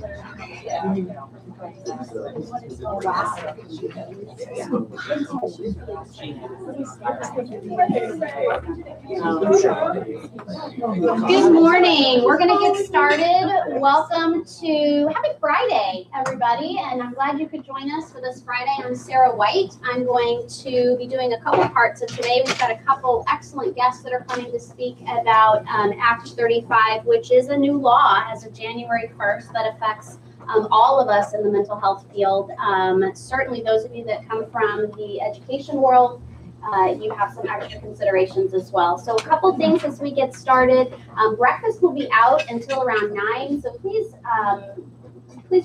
Good morning. We're going to get started. Welcome to Happy Friday, everybody, and I'm glad you could join us for this Friday. I'm Sarah White. I'm going to be doing a couple parts of today. We've got a couple excellent guests that are coming to speak about Act 35, which is a new law as of January 1st that affects all of us in the mental health field. Certainly those of you that come from the education world, you have some extra considerations as well. So a couple things as we get started. Breakfast will be out until around 9, so please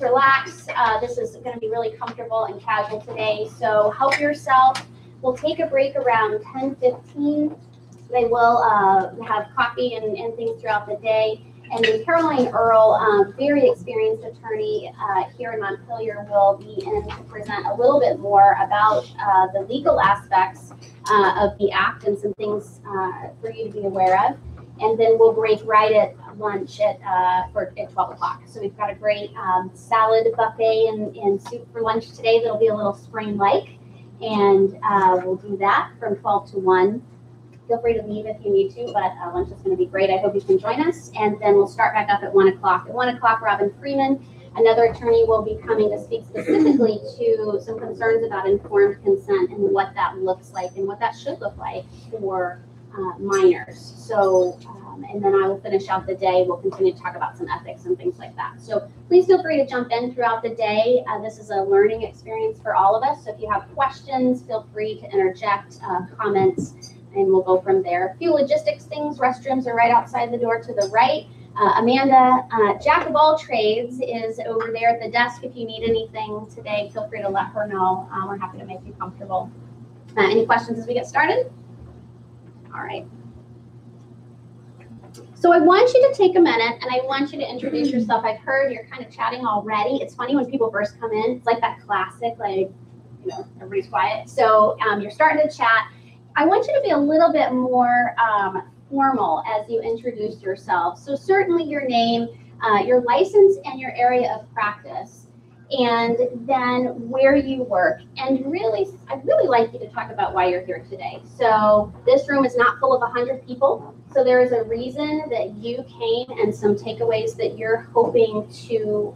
relax. This is going to be really comfortable and casual today, so help yourself. We'll take a break around 10:15. They will have coffee and things throughout the day. And then Caroline Earl, very experienced attorney here in Montpelier, will be in to present a little bit more about the legal aspects of the act and some things for you to be aware of. And then we'll break right at lunch at 12 o'clock. So we've got a great salad buffet and soup for lunch today that'll be a little spring-like. And we'll do that from 12 to 1. Feel free to leave if you need to, but lunch is going to be great. I hope you can join us. And then we'll start back up at 1 o'clock. At 1 o'clock, Robin Freeman, another attorney, will be coming to speak specifically to some concerns about informed consent and what that looks like and what that should look like for minors. So, and then I will finish out the day. We'll continue to talk about some ethics and things like that. So please feel free to jump in throughout the day. This is a learning experience for all of us. So if you have questions, feel free to interject comments. And we'll go from there. A few logistics things. Restrooms are right outside the door to the right. Amanda, Jack of all trades, is over there at the desk. If you need anything today, feel free to let her know. We're happy to make you comfortable. Any questions as we get started? All right. So I want you to take a minute and I want you to introduce yourself. I've heard you're kind of chatting already. It's funny when people first come in. It's like that classic, like, everybody's quiet. So you're starting to chat. I want you to be a little bit more formal as you introduce yourself. So certainly your name, your license and your area of practice, and then where you work. And really, I'd really like you to talk about why you're here today. So this room is not full of 100 people. So there is a reason that you came and some takeaways that you're hoping to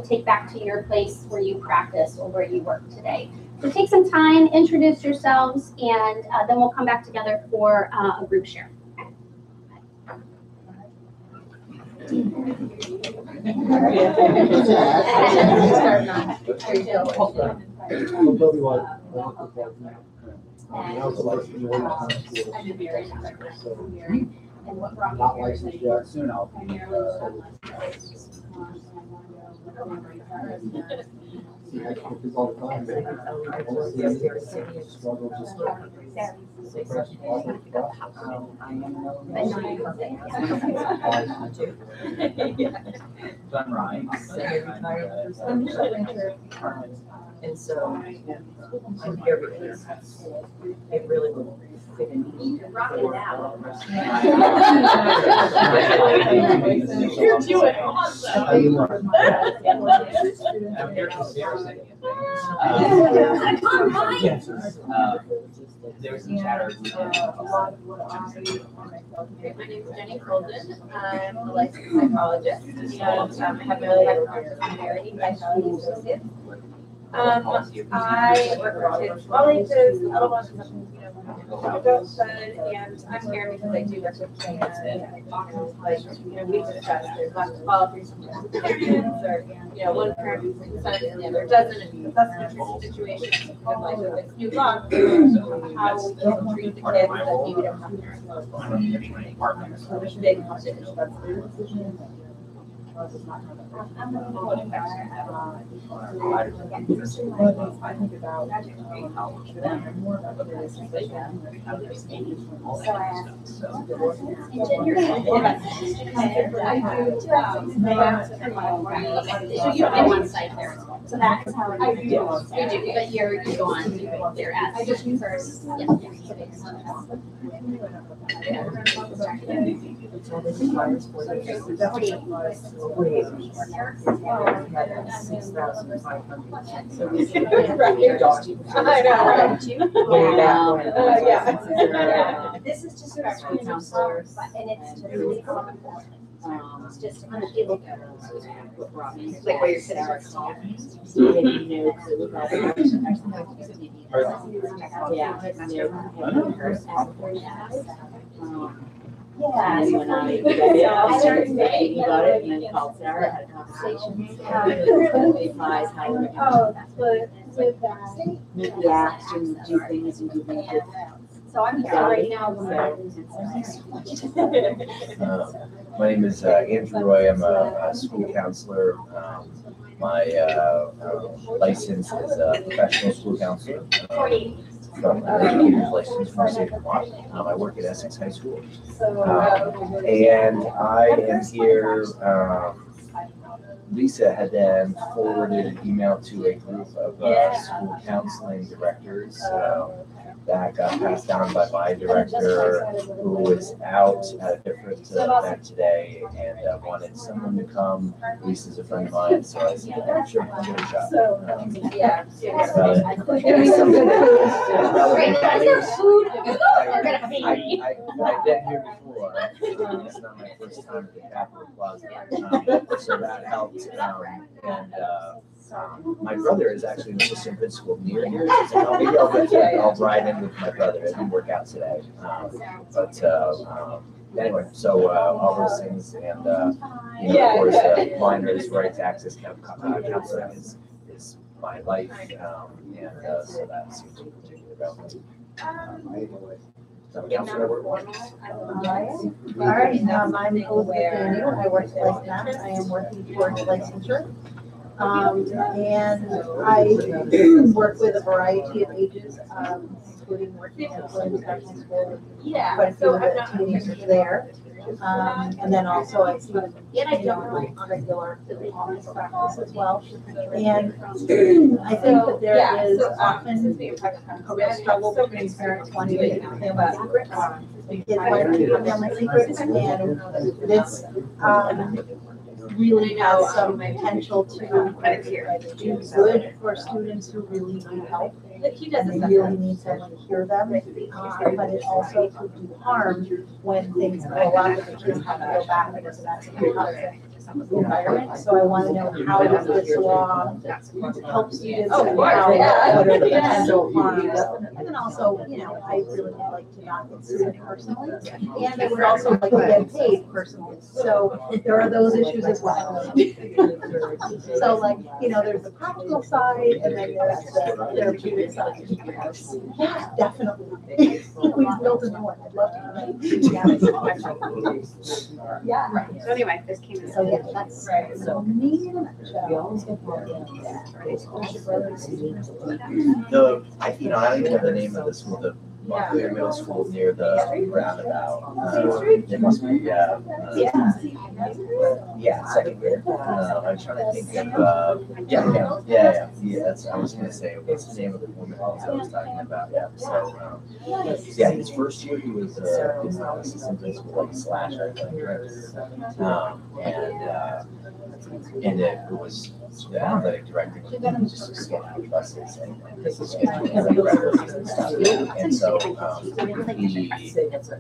take back to your place where you practice or where you work today. So take some time, introduce yourselves, and then we'll come back together for a group share. Not licensed yet. Soon I'll be. I talk to all the time. Struggle just done right. And so I'm here because it really will fit in. You're rocking it out. You're doing awesome. I'm here to Sarah. There's some chatter. My name is Jenny Colden. I'm a licensed psychologist and have my life married by associates. I work with kids, all ages, adolescents, adulthood, and I'm here because I do work with clients and like, we discussed there's lots of policies or, one parent decides and the other doesn't, and that's an interesting situation. And like with this new law, how we can treat the kids that maybe don't have parents. So there's big competition. That's their decision. I think about more about the situation. So I asked, So you're on one side there. So that's how I do. You do, but you go on there as. I just first. way more. 6,500. So we I know, right? way back when. Yeah. This is just a School school counselor. counselor, and it's just it's just Kind of people. like where you're sitting. Yeah. Yeah. And when I started thinking about it, and then called Sarah, had a conversation. Advise how we can. Yeah, and do things and do things. So I'm here right now. My name is Andrew Roy. I'm a school counselor. My license is a professional school counselor. From an educator's license from the state of Vermont. I work at Essex High School. And I am here. Lisa had then forwarded an email to a group of school counseling directors that got passed down by my director, who was out at a different event today and wanted someone to come. Lisa's a friend of mine, so I said, "Yeah, sure, give it a shot." Yeah. Give me some good food. Right, Is there food? We're gonna feed me. I've been here before. It's not my first time at the Capitol Plaza, so that helped. My brother is actually an assistant principal near here, so maybe I'll ride in with my brother. It didn't work out today, anyway. So all those things, and of course, minors' rights access counseling is my life, so that seems to be particularly relevant. All right, I'm Elizabeth Daniel. I work at Life Maps. I am working towards licensure. And I work with a variety of ages, including working at Williams National School. Quite a few of the teenagers there. And then also I see them, regular office practice as well. And I think that there is often a real struggle between parents wanting to keep family secrets. Kids want to keep family secrets, and this really has some potential to do good for students who really need help. He does And they really need someone to hear them, but it also could do harm when things go wrong with the kids have to go back because that's a toxic environment. So I want to know, how does this law help students, and what are the potential harms? And then also, I really would like to not get sued personally, and I would also like to get paid personally. So there are those issues as well. So there's the practical side, and then there's the therapeutic side. Yeah, definitely. We've built a new one. I'd love to. Yeah. So anyway, this came in. So yeah, that's So me in a we nutshell. always get more I don't even know the name of the school, the Montclair Middle School near the roundabout. It must be, second grade. I'm trying to think of, that's, I was gonna say, what's the name of the woman I was talking about, so, his first year, he was, assistant principal, slash, I think, and it was the athletic director, he just scheduling buses and breakfasts and stuff. And so he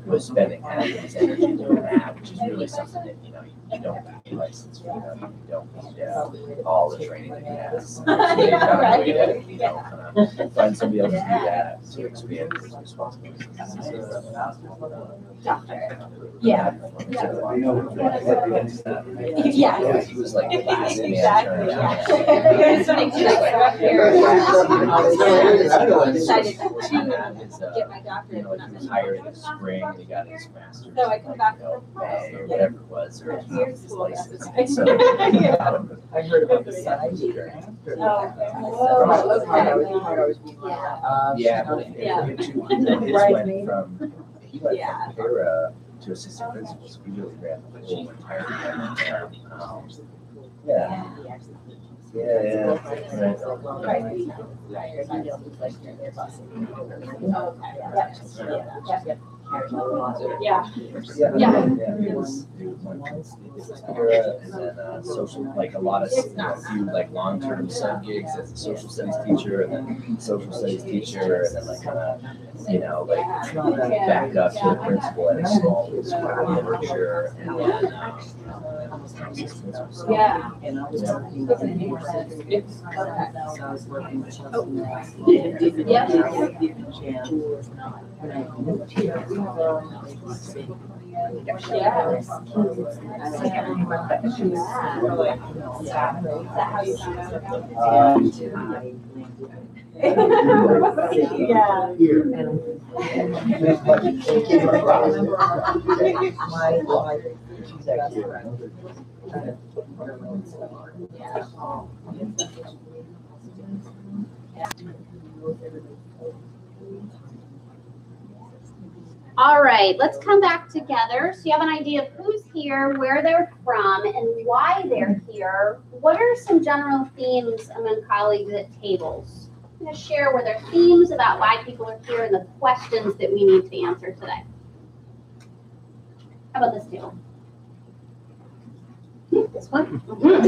was spending half of his energy doing that, which is really something that, you don't need a license for, you don't need all the training that he has. So they found a way to, find somebody else to do that, to expand his responsibilities. Yeah. Yeah, he was like the last man. Decided to get my doctorate. he was hired in the spring and he got his master's. So I come back. May or whatever it was, or his license. So, I heard about the size. yeah, but his went from, he went from para to assistant principal, so he really ran the whole entire program. Yeah. It was Era, and then social, like a lot of, few like long-term sub gigs as a social studies teacher, and then social studies teacher, and then like kind of, like back up to the principal at a small school in Berkshire, and then Yeah. And I was working. I was working with Chelsea. Yeah. When I moved here. Is that how you found out about Yeah. Here. She's actually. All right, let's come back together. So you have an idea of who's here, where they're from, and why they're here. What are some general themes among colleagues at tables? I'm going to share with our themes about why people are here and the questions that we need to answer today. How about this table? This one? I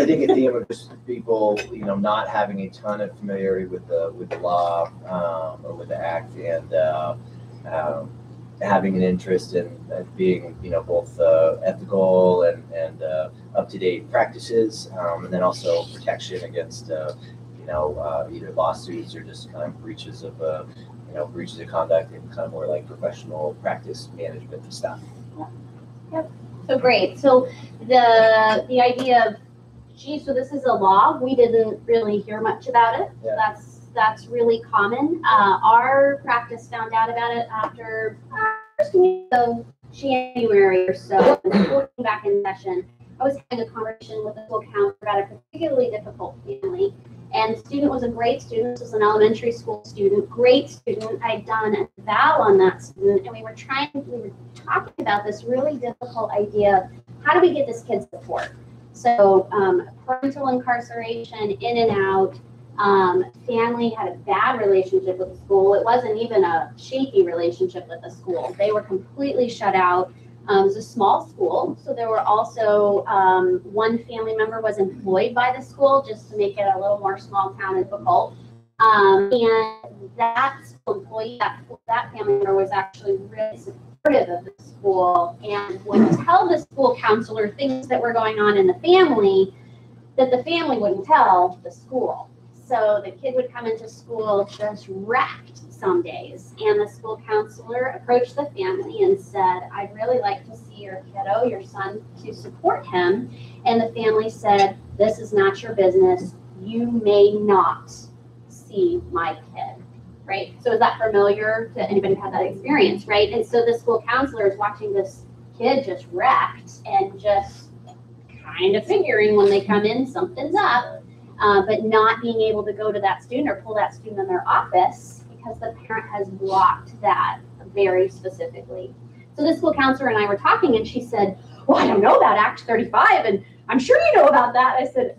think a theme of just people, not having a ton of familiarity with the law or with the act, and having an interest in being, both ethical and up-to-date practices, and then also protection against, either lawsuits or just kind of breaches of conduct and kind of more like professional practice management stuff. Yep. So great. So the idea of, so this is a law. We didn't really hear much about it. Yeah. That's really common. Our practice found out about it after first week of January or so. When school came back in session, I was having a conversation with the school counselor about a particularly difficult family. And the student was a great student. This was an elementary school student, great student. I'd done a eval on that student, and we were talking about this really difficult idea of how do we get this kid support? So parental incarceration, in and out. Family had a bad relationship with the school. It wasn't even a shaky relationship with the school. They were completely shut out. It was a small school, so there were also one family member was employed by the school just to make it a little more small town and difficult. And that employee, that family member was actually really supportive of the school and would tell the school counselor things that were going on in the family that the family wouldn't tell the school. So the kid would come into school just wrecked some days, and the school counselor approached the family and said, I'd really like to see your kiddo, your son, to support him. And the family said, this is not your business. You may not see my kid, right? So is that familiar to anybody who had that experience, right? And so the school counselor is watching this kid just wrecked and just kind of figuring when they come in, something's up. But not being able to go to that student or pull that student in their office because the parent has blocked that very specifically. So the school counselor and I were talking, and she said, well, I don't know about Act 35, and I'm sure you know about that. I said,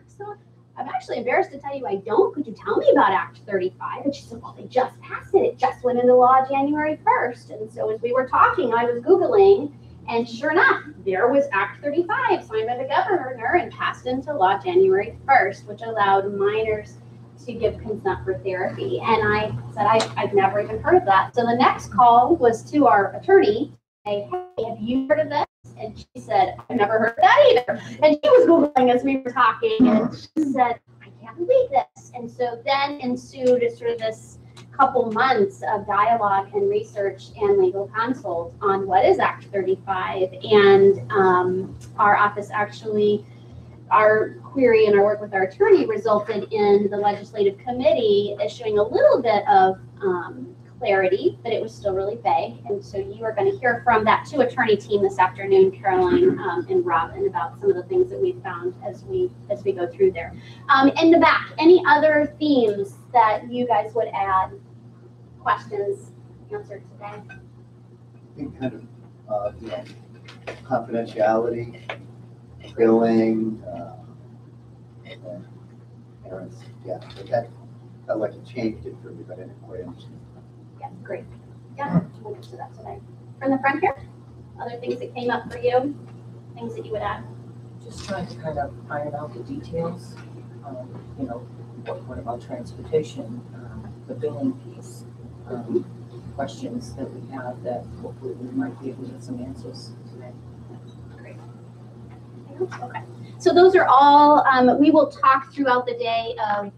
so I'm actually embarrassed to tell you I don't. Could you tell me about Act 35? And she said, well, they just passed it. It just went into law January 1st. And so as we were talking, I was Googling, and sure enough, there was Act 35 signed by the governor and passed into law January 1st, which allowed minors to give consent for therapy. And I said, I've never even heard of that. So the next call was to our attorney, say, hey, have you heard of this? And she said, I've never heard of that either. And she was Googling as we were talking, and she said, I can't believe this. And so then ensued sort of this couple months of dialogue and research and legal consult on what is Act 35. And our office actually, our query and our work with our attorney resulted in the legislative committee issuing a little bit of clarity, but it was still really vague. And so you are going to hear from that two attorney team this afternoon, Caroline and Robin, about some of the things that we found as we go through there. In the back, any other themes that you guys would add? Questions answered today? I think kind of, confidentiality, billing, and parents, yeah, but that felt like it changed it for me, but I didn't quite understand. Yeah, great. Yeah, we'll get to that today. From the front here, other things that came up for you, things that you would add. Just trying to kind of iron out the details. You know, what about transportation, the billing piece, questions that we have that hopefully we might be able to get some answers today. Okay. So those are all, we will talk throughout the day of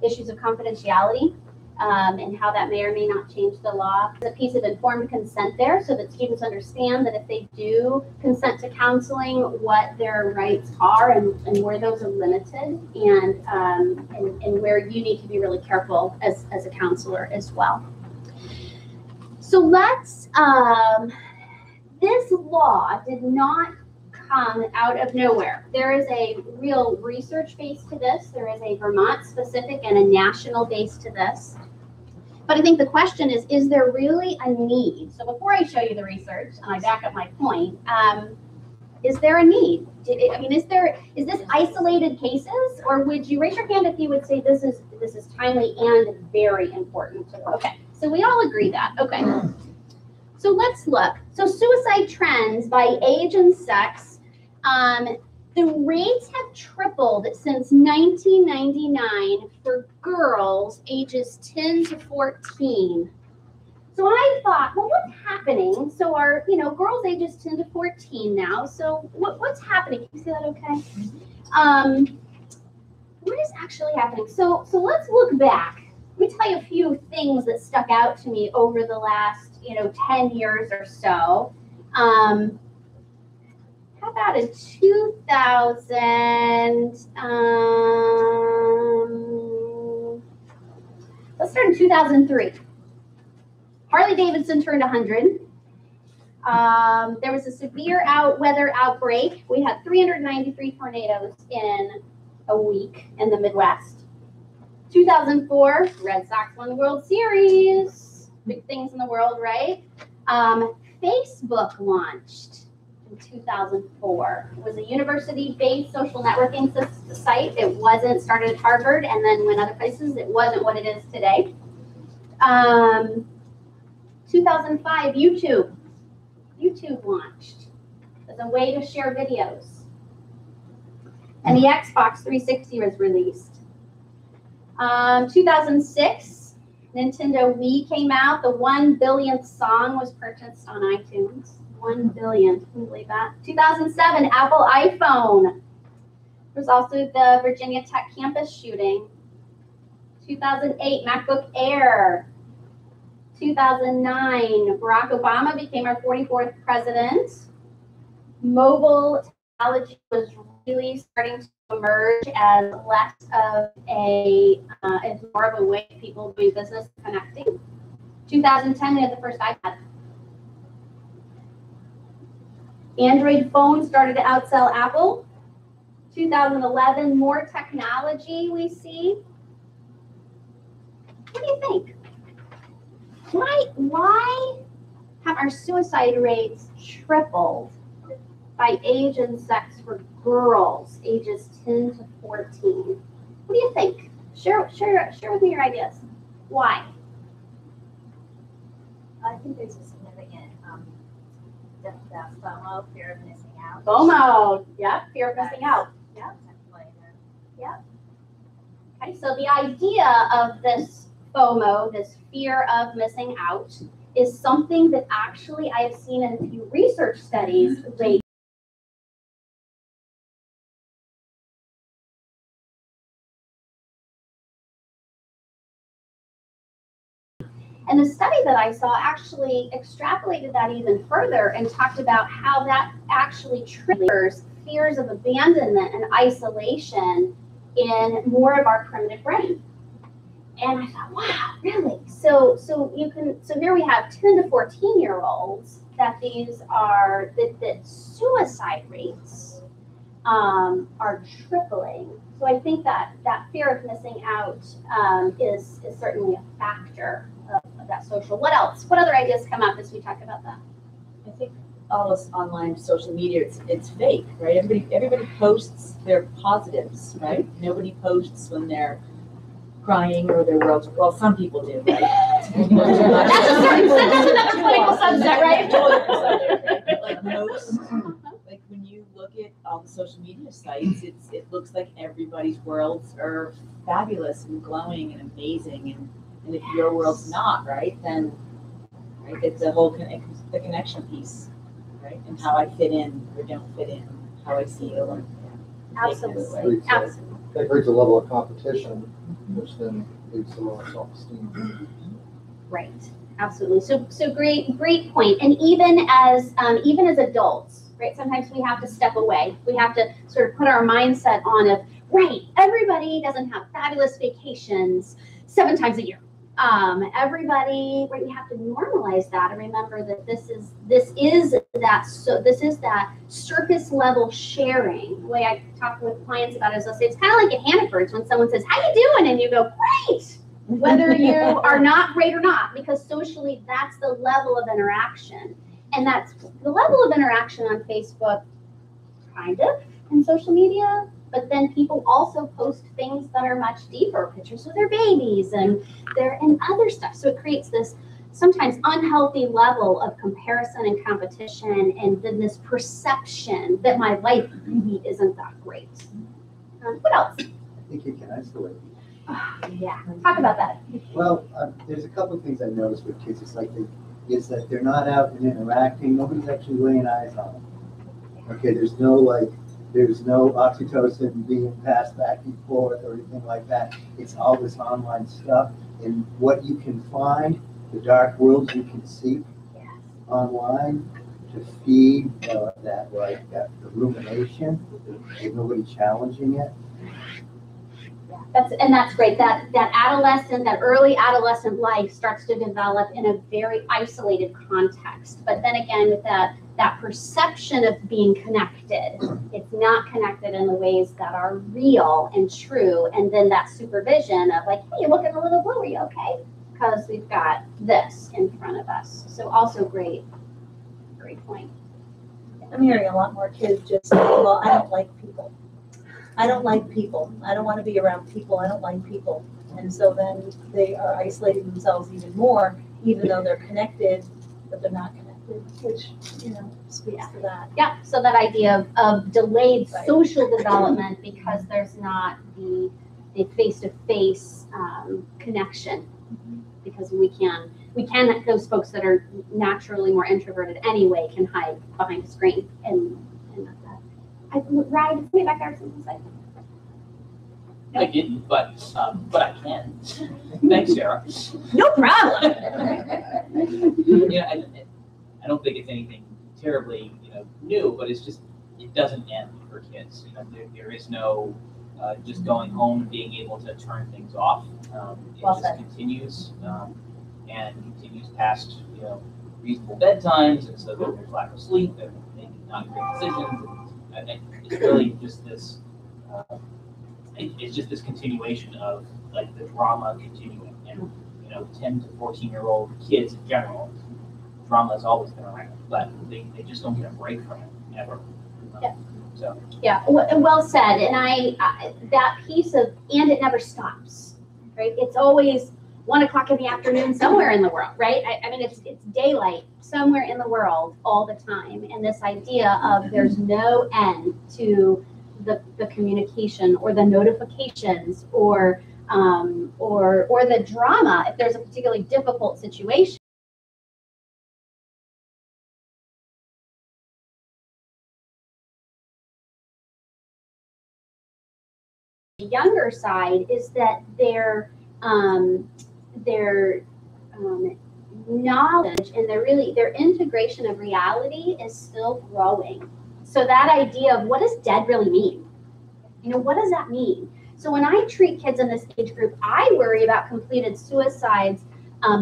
issues of confidentiality and how that may or may not change the law. There's a piece of informed consent there so that students understand that if they do consent to counseling, what their rights are and where those are limited and where you need to be really careful as a counselor as well. So let's, this law did not come out of nowhere. There is a real research base to this. There is a Vermont specific and a national base to this. But I think the question is there really a need? So before I show you the research and I back up my point, is there a need? I mean, is this isolated cases, or would you raise your hand if you would say this is timely and very important? Okay, so we all agree that. Okay, so let's look. So suicide trends by age and sex. The rates have tripled since 1999 for girls ages 10 to 14. So I thought, well, what's happening? So our, girls ages 10 to 14 now. So what's happening? Can you see that okay? What is actually happening? So let's look back. Let me tell you a few things that stuck out to me over the last, 10 years or so. How about in 2000, let's start in 2003. Harley Davidson turned 100. There was a severe weather outbreak. We had 393 tornadoes in a week in the Midwest. 2004, Red Sox won the World Series. Big things in the world, right? Facebook launched in 2004. It was a university-based social networking site. It wasn't started at Harvard and then went other places. It wasn't what it is today. 2005, YouTube. YouTube launched as a way to share videos. And the Xbox 360 was released. 2006, Nintendo Wii came out. The 1 billionth song was purchased on iTunes. 1 billion, can you believe that? 2007, Apple iPhone. There was also the Virginia Tech campus shooting. 2008, MacBook Air. 2009, Barack Obama became our 44th president. Mobile technology was really starting to emerge as less of as more of a way of people doing business connecting. 2010, we had the first iPad. Android phones started to outsell Apple. 2011, more technology we see. What do you think? Why have our suicide rates tripled by age and sex for girls ages 10 to 14? What do you think? Share with me your ideas. Why? I think there's a significant the FOMO, fear of missing out. FOMO, yeah, fear of missing out. Yeah. Yeah. Okay, so the idea of this FOMO, this fear of missing out, is something that actually I have seen in a few research studies lately. And the study that I saw actually extrapolated that even further and talked about how that actually triggers fears of abandonment and isolation in more of our primitive brain. And I thought, wow, really? So here we have 10 to 14-year-olds that that suicide rates are tripling. So I think that fear of missing out is certainly a factor of that social. What else? What other ideas come up as we talk about that? I think all this online social media, it's fake, right? Everybody posts their positives, right? Nobody posts when they're crying or they're well, some people do, right? That's another political subset, right? Like most, like when you look at all the social media sites, it looks like everybody's worlds are fabulous and glowing and amazing, and if your world's not, right, then, right, it's the whole the connection piece, right, and how I fit in or don't fit in, how I feel, and Absolutely, absolutely. That creates a level of competition, which then leads to lower self-esteem. Right, absolutely. So great point. And even as adults, right? Sometimes we have to step away. We have to sort of put our mindset on of, right, everybody doesn't have fabulous vacations 7 times a year. Everybody, right? We have to normalize that and remember that this is that surface level sharing. The way I talk with clients about it is, I'll say it's kind of like a Hannaford's when someone says, "How you doing?" and you go, "Great," whether you are not great or not, because socially that's the level of interaction, and that's the level of interaction on Facebook, kind of, in social media. But then people also post things that are much deeper, pictures of their babies and other stuff. So it creates this sometimes unhealthy level of comparison and competition, and then this perception that my life really isn't that great. What else? I think you can isolate. Yeah, talk about that. Well, there's a couple of things I've noticed with kids. It's like is that they're not out and interacting. Nobody's actually laying eyes on them. Okay, there's no oxytocin being passed back and forth or anything like that. It's all this online stuff, and what you can find, the dark worlds you can see online to feed that rumination. There's nobody challenging it. That's great. That early adolescent life starts to develop in a very isolated context. But then again, with that perception of being connected, it's not connected in the ways that are real and true. And then that supervision of like, hey, you're looking a little blue, are you okay? Because we've got this in front of us. So also great point. I'm hearing a lot more kids just say, well, I don't like people. I don't like people. I don't want to be around people. I don't like people. And so then they are isolating themselves even more, even though they're connected, but they're not connected, which, speaks to that. Yeah, so that idea of delayed Right. social development because there's not the face-to-face connection. Because we can, those folks that are naturally more introverted anyway can hide behind a screen and Ryan, back there, something like I didn't, but I can. Thanks, Sarah. no problem. Yeah, I don't think it's anything terribly, new, but it's just, it doesn't end for kids. There is no just going home and being able to turn things off. It Well just said. continues and continues past, reasonable bedtimes, and so then there's lack of sleep and maybe not great decisions. And it's really just this. It's just this continuation of like the drama continuing, and 10 to 14-year-old kids in general, drama has always been around, but they just don't get a break from it ever. Yeah. So. Yeah, well said. And I that piece of, and it never stops, right? It's always 1 o'clock in the afternoon somewhere in the world, right? I mean, it's daylight somewhere in the world all the time. And this idea of there's no end to the communication or the notifications or the drama if there's a particularly difficult situation. The younger side is that their knowledge and their integration of reality is still growing. So that idea of what does dead really mean? What does that mean? So when I treat kids in this age group, I worry about completed suicides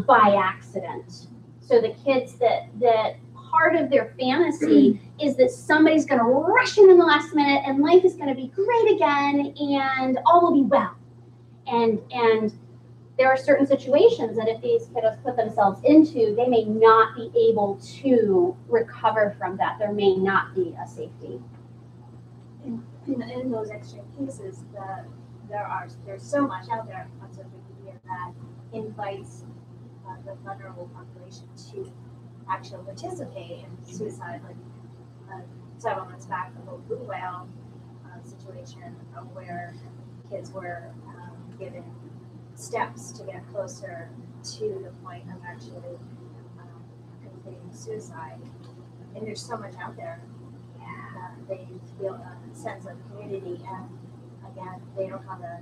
by accident. So the kids that part of their fantasy is that somebody's going to rush in the last minute and life is going to be great again and all will be well. And there are certain situations that if these kiddos put themselves into, they may not be able to recover from that. There may not be a safety. In those extreme cases, there's so much out there on social media that invites the vulnerable population to actually participate in suicide. Like several months back, the whole blue whale situation where kids were given steps to get closer to the point of actually completing suicide. And there's so much out there that they feel a sense of community, and again, they don't have a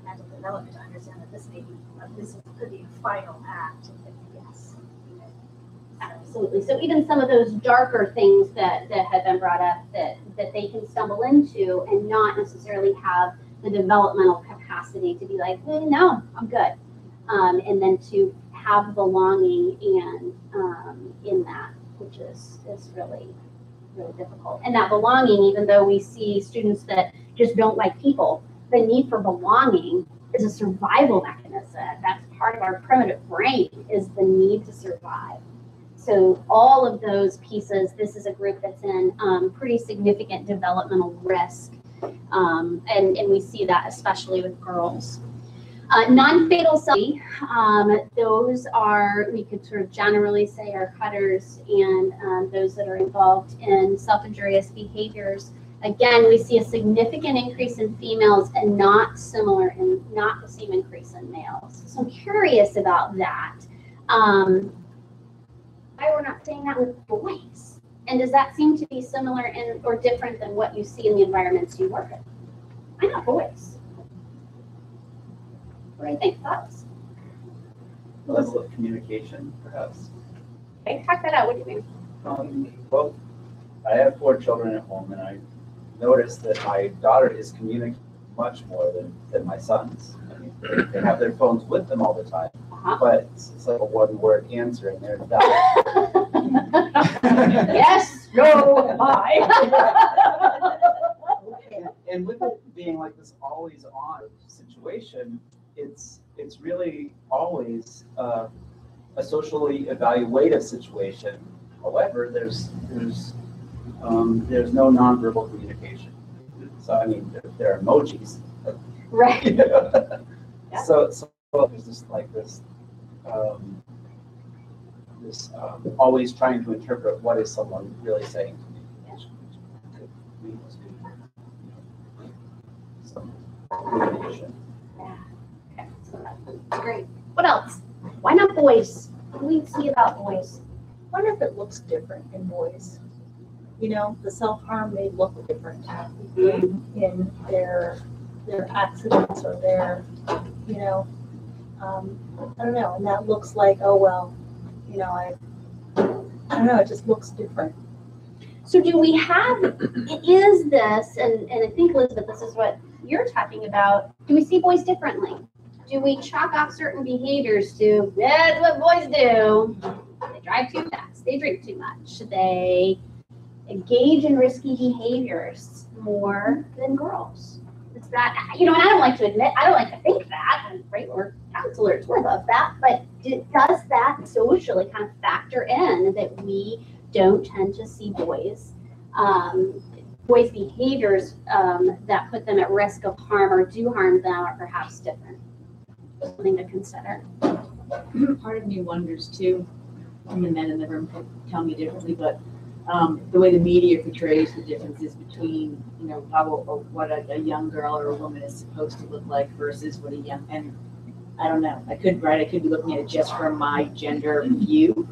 mental development to understand that this could be a final act. Yes. Absolutely. So even some of those darker things that have been brought up that they can stumble into and not necessarily have the developmental capacity to be like, no, I'm good. And then to have belonging and in that, which is really, really difficult. And that belonging, even though we see students that just don't like people, the need for belonging is a survival mechanism. That's part of our primitive brain, is the need to survive. So all of those pieces, this is a group that's in pretty significant developmental risk. And we see that especially with girls. Non-fatal those are, we could sort of generally say, are cutters and those that are involved in self-injurious behaviors. Again, we see a significant increase in females and not the same increase in males. So I'm curious about that. Why we're not seeing that with boys? And does that seem to be similar or different than what you see in the environments you work in? Why not boys? What do you think? Thoughts? Level of communication, perhaps. Okay, talk that out. What do you mean? Well, I have 4 children at home, and I noticed that my daughter is communicating much more than my sons. I mean, they have their phones with them all the time, but it's like a one-word answer, and they're done. Yes, no, bye. And with it being like this always-on situation, it's really always a socially evaluative situation. However, there's no nonverbal communication. So I mean, there are emojis, right? You know? Yeah. So there's just like this always trying to interpret what is someone really saying to me. Some communication. Yeah. Okay. So great. What else? Why not boys? What do we see about boys? I wonder if it looks different in boys. You know, the self-harm may look different in their accidents or their, you know, I don't know. And that looks like, oh, well, you know, I don't know. It just looks different. So do we have, is this, and I think, Elizabeth, this is what you're talking about, do we see boys differently? Do we chalk off certain behaviors to, that's what boys do? They drive too fast, they drink too much, they engage in risky behaviors more than girls. Is that, you know, and I don't like to admit, I don't like to think that, and right, we're counselors, we're above that, but does that socially kind of factor in that we don't tend to see boys' behaviors that put them at risk of harm or do harm them are perhaps different? Something to consider. Part of me wonders too, and the men in the room could tell me differently, but the way the media portrays the differences between, you know, what a young girl or a woman is supposed to look like versus what a young, and I don't know, I could be looking at it just from my gender view,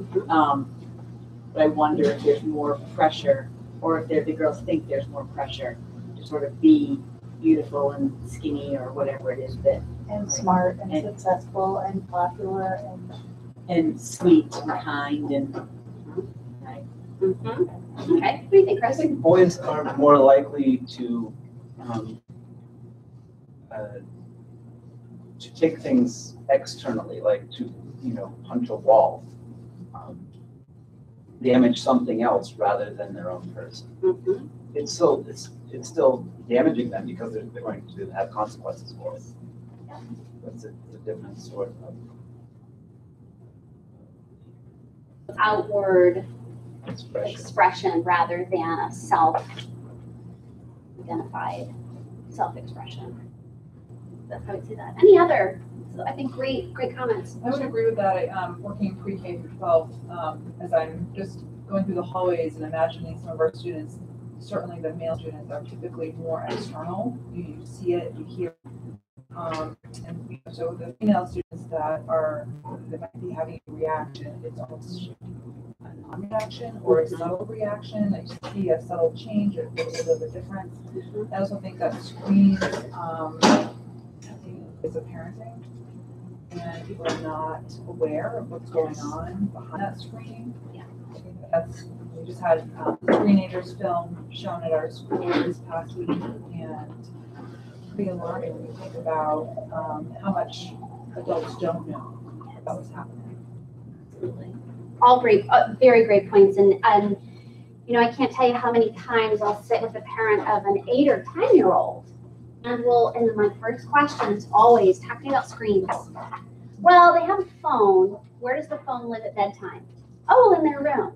but I wonder if there's more pressure, or if the girls think there's more pressure to sort of be beautiful and skinny or whatever it is that, and smart and successful and popular and sweet and kind and right. Mm-hmm. Okay, what do you think, Chris? I think boys are more likely to take things externally, like to, you know, punch a wall, damage something else rather than their own person. Mm-hmm. It's still damaging them because they're going to have consequences for it. Yeah. It's a different sort of Outward expression rather than a self-identified self-expression. That's how I would see that. Any other So I think great comments. I would agree with that. Working pre-K through 12, as I'm just going through the hallways and imagining some of our students, certainly the male students are typically more external. You see it, you hear it. And so the female students that might be having a reaction, it's almost a non-reaction or a subtle reaction. Like you see a subtle change, or a little bit of a difference. I also think that screens is a parenting, and people are not aware of what's going on behind that screen. Yeah. I think we just had screenagers film shown at our school this past week, and pretty alarming when you think about how much adults don't know about what's happening. Absolutely. All great, very great points. And I can't tell you how many times I'll sit with a parent of an 8 or 10-year-old, and my first question is always talking about screens. Well, they have a phone. Where does the phone live at bedtime? Oh, in their room.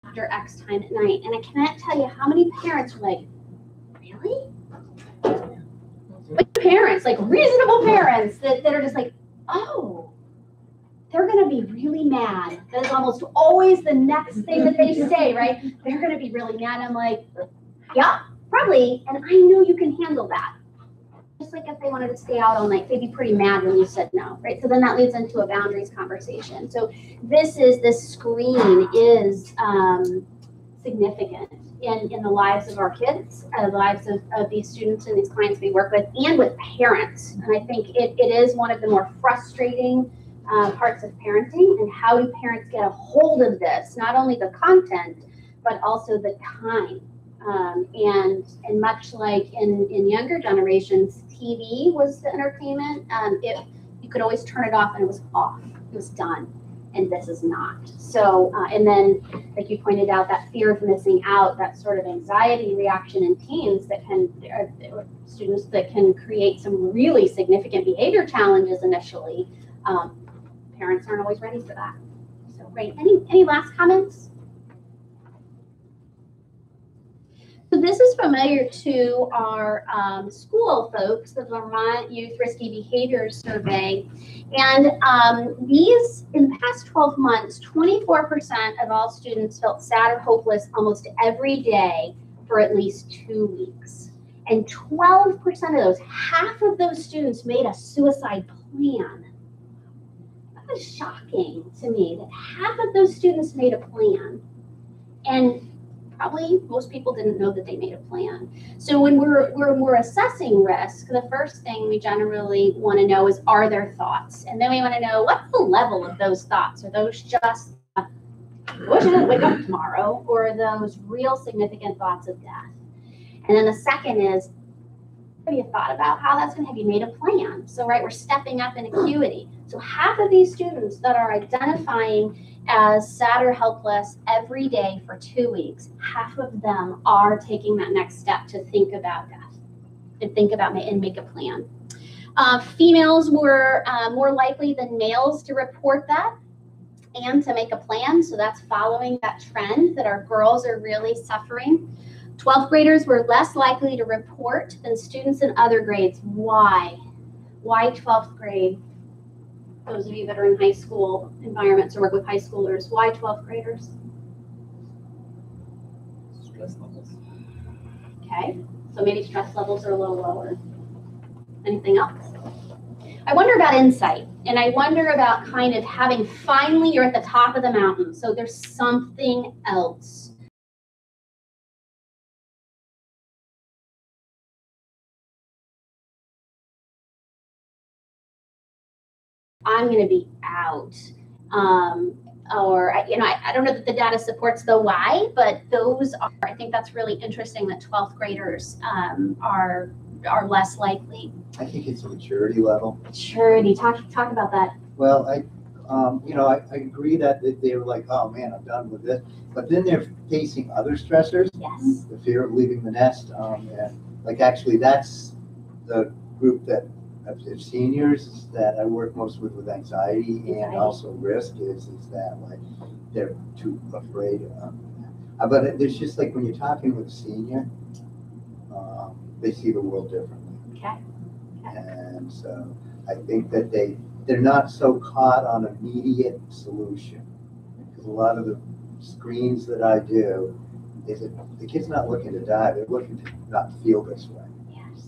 After X time at night. And I cannot tell you how many parents are like, really? Like parents, like reasonable parents that are just like, oh, they're going to be really mad. That is almost always the next thing that they say, right? They're going to be really mad. I'm like, yeah, probably. And I know you can handle that. Just like if they wanted to stay out all night, they'd be pretty mad when you said no, right? So then that leads into a boundaries conversation. So this screen is significant in the lives of our kids, the lives of these students and these clients we work with, and with parents. And I think it is one of the more frustrating parts of parenting. And how do parents get a hold of this? Not only the content, but also the time. And much like in younger generations, TV was the entertainment. You could always turn it off and it was off. It was done. And this is not. So, and then, like you pointed out, that fear of missing out, that sort of anxiety reaction in teens that students that can create some really significant behavior challenges initially. Parents aren't always ready for that. So, great. Any last comments? So this is familiar to our school folks, the Vermont Youth Risky Behaviors Survey. And these, in the past 12 months, 24% of all students felt sad or hopeless almost every day for at least 2 weeks. And 12% of those, half of those students made a suicide plan. That was shocking to me, that half of those students made a plan. And probably most people didn't know that they made a plan. So when we're assessing risk, the first thing we generally want to know is, are there thoughts? And then we want to know, what's the level of those thoughts? Are those just, wish I didn't wake up tomorrow, or are those real significant thoughts of death? And then the second is, have you thought about how that's going to have you made a plan? So, right, we're stepping up in acuity. So half of these students that are identifying as sad or helpless every day for 2 weeks, half of them are taking that next step to think about death and make a plan. Females were more likely than males to report that and to make a plan. So that's following that trend that our girls are really suffering. 12th graders were less likely to report than students in other grades. Why? Why 12th grade? Those of you that are in high school environments or work with high schoolers, why 12th graders? Stress levels. Okay, so maybe stress levels are a little lower. Anything else? I wonder about insight, and I wonder about kind of having finally you're at the top of the mountain, so there's something else. I'm going to be out. Or, I don't know that the data supports the why, but those are, I think that's really interesting that 12th graders are less likely. I think it's a maturity level. Maturity, talk about that. Well, I agree that they were like, oh man, I'm done with it. But then they're facing other stressors. Yes. The fear of leaving the nest. And like actually that's the group that of seniors that I work most with anxiety and Anxiety. also risk is that like they're too afraid. But there's just like when you're talking with a senior, they see the world differently. Okay. And so I think that they're not so caught on immediate solution. Because a lot of the screens that I do, is that the kid's not looking to die, they're looking to not feel this way. Yes.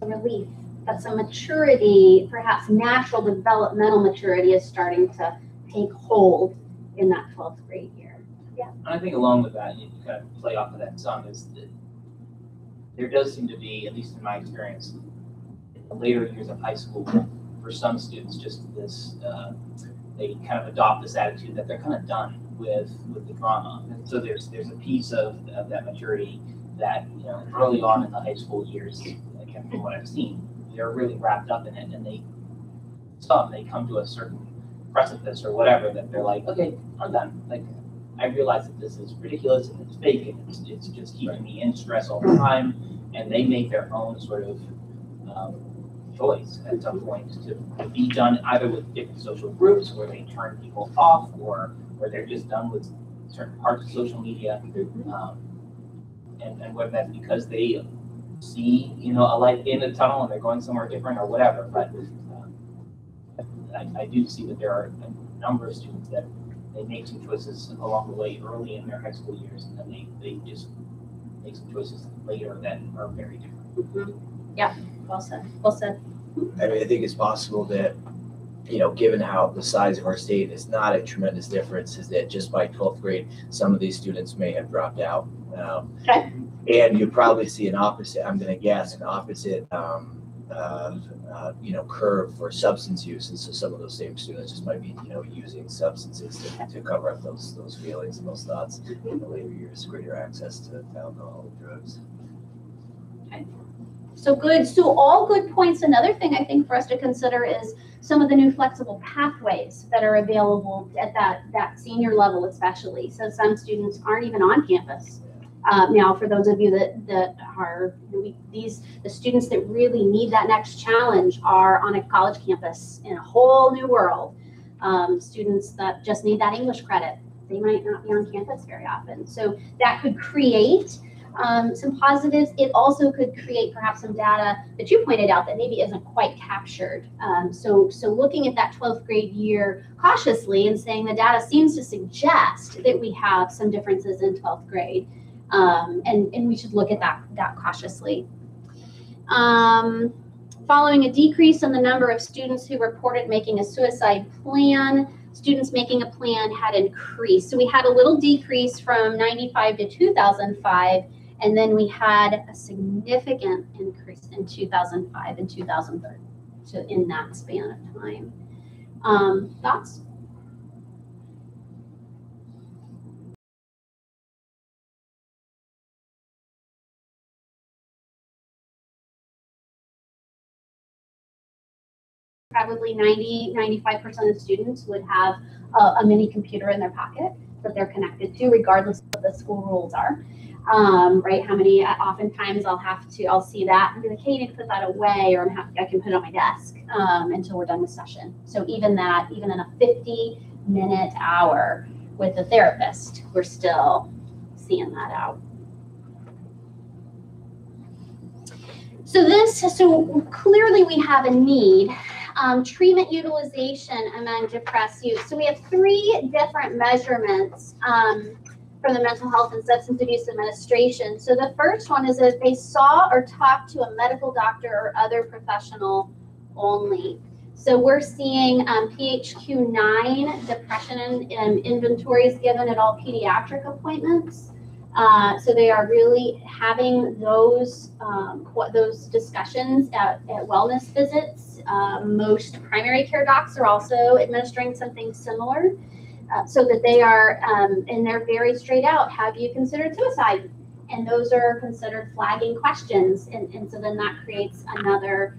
A relief. That's a maturity, perhaps natural developmental maturity is starting to take hold in that 12th grade year. Yeah. And I think along with that, you kind of play off of that some, is that there does seem to be, at least in my experience, in the later years of high school, for some students, just this, they kind of adopt this attitude that they're kind of done with the drama. And so there's a piece of that maturity that, you know, early on in the high school years, again, from what I've seen, they're really wrapped up in it, and they come to a certain precipice or whatever that they're like, okay, I'm done. Like, I realize that this is ridiculous and it's fake and it's just keeping me in stress all the time, and they make their own sort of choice at some point to be done either with different social groups where they turn people off, or where they're just done with certain parts of social media, and whether that's because they see, you know, a light in the tunnel and they're going somewhere different or whatever. But I do see that there are a number of students that they make some choices along the way early in their high school years, and then they just make some choices later that are very different. Mm-hmm. Yeah, well said, well said. I mean, I think it's possible that, you know, given how the size of our state is not a tremendous difference, is that just by 12th grade, some of these students may have dropped out. Okay. And you probably see an opposite, I'm going to guess, an opposite, you know, curve for substance use. And so some of those same students just might be, you know, using substances to cover up those feelings and those thoughts in the later years, greater access to alcohol and drugs. Okay. So good. So all good points. Another thing I think for us to consider is some of the new flexible pathways that are available at that senior level, especially. So some students aren't even on campus. Now, for those of you that are the students that really need that next challenge are on a college campus in a whole new world. Students that just need that English credit, they might not be on campus very often. So that could create some positives. It also could create perhaps some data that you pointed out that maybe isn't quite captured. So looking at that 12th grade year cautiously and saying the data seems to suggest that we have some differences in 12th grade. And we should look at that cautiously. Following a decrease in the number of students who reported making a suicide plan, students making a plan had increased. So we had a little decrease from 95 to 2005, and then we had a significant increase in 2005 and 2003, so in that span of time. Thoughts? Probably 95% of students would have a mini computer in their pocket that they're connected to, regardless of what the school rules are. Right? How many? Oftentimes, I'll see that and be like, "Hey, you need to put that away," or I can put it on my desk until we're done with session. So even in a 50-minute hour with a therapist, we're still seeing that out. So clearly we have a need. Treatment utilization among depressed youth. So we have 3 different measurements from the Mental Health and Substance Abuse Administration. So the first one is if they saw or talked to a medical doctor or other professional only. So we're seeing PHQ-9 depression and inventories given at all pediatric appointments. So they are really having those discussions at wellness visits. Most primary care docs are also administering something similar, so that they are, and they're very straight out, have you considered suicide? And those are considered flagging questions. And so then that creates another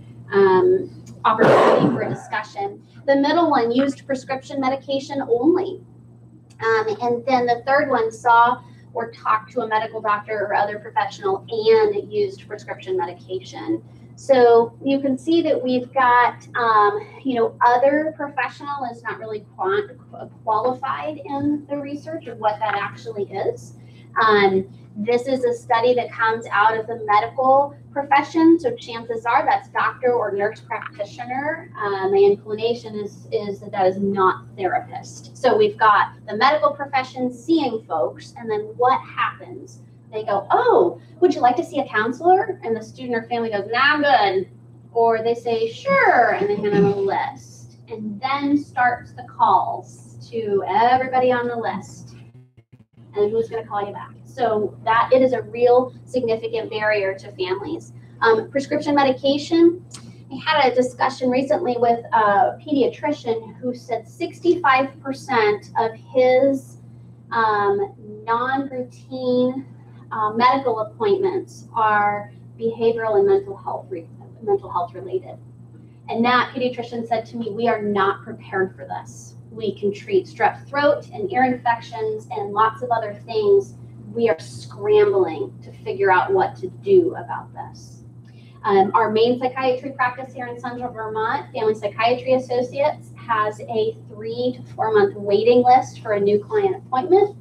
opportunity for a discussion. The middle one used prescription medication only. And then the third one saw or talked to a medical doctor or other professional and used prescription medication. So you can see that we've got, other professional is not really qualified in the research of what that actually is. This is a study that comes out of the medical profession, so chances are that's doctor or nurse practitioner. My inclination is that is not therapist. So we've got the medical profession seeing folks, and then what happens? They go, oh, would you like to see a counselor? And the student or family goes, nah, I'm good. Or they say, sure, and they hand them a list. And then starts the calls to everybody on the list. And who's going to call you back? So that it is a real significant barrier to families. Prescription medication. I had a discussion recently with a pediatrician who said 65% of his non-routine medical appointments are behavioral and mental health related. And that pediatrician said to me, we are not prepared for this. We can treat strep throat and ear infections and lots of other things. We are scrambling to figure out what to do about this. Our main psychiatry practice here in Central Vermont, Family Psychiatry Associates, has a 3 to 4 month waiting list for a new client appointment.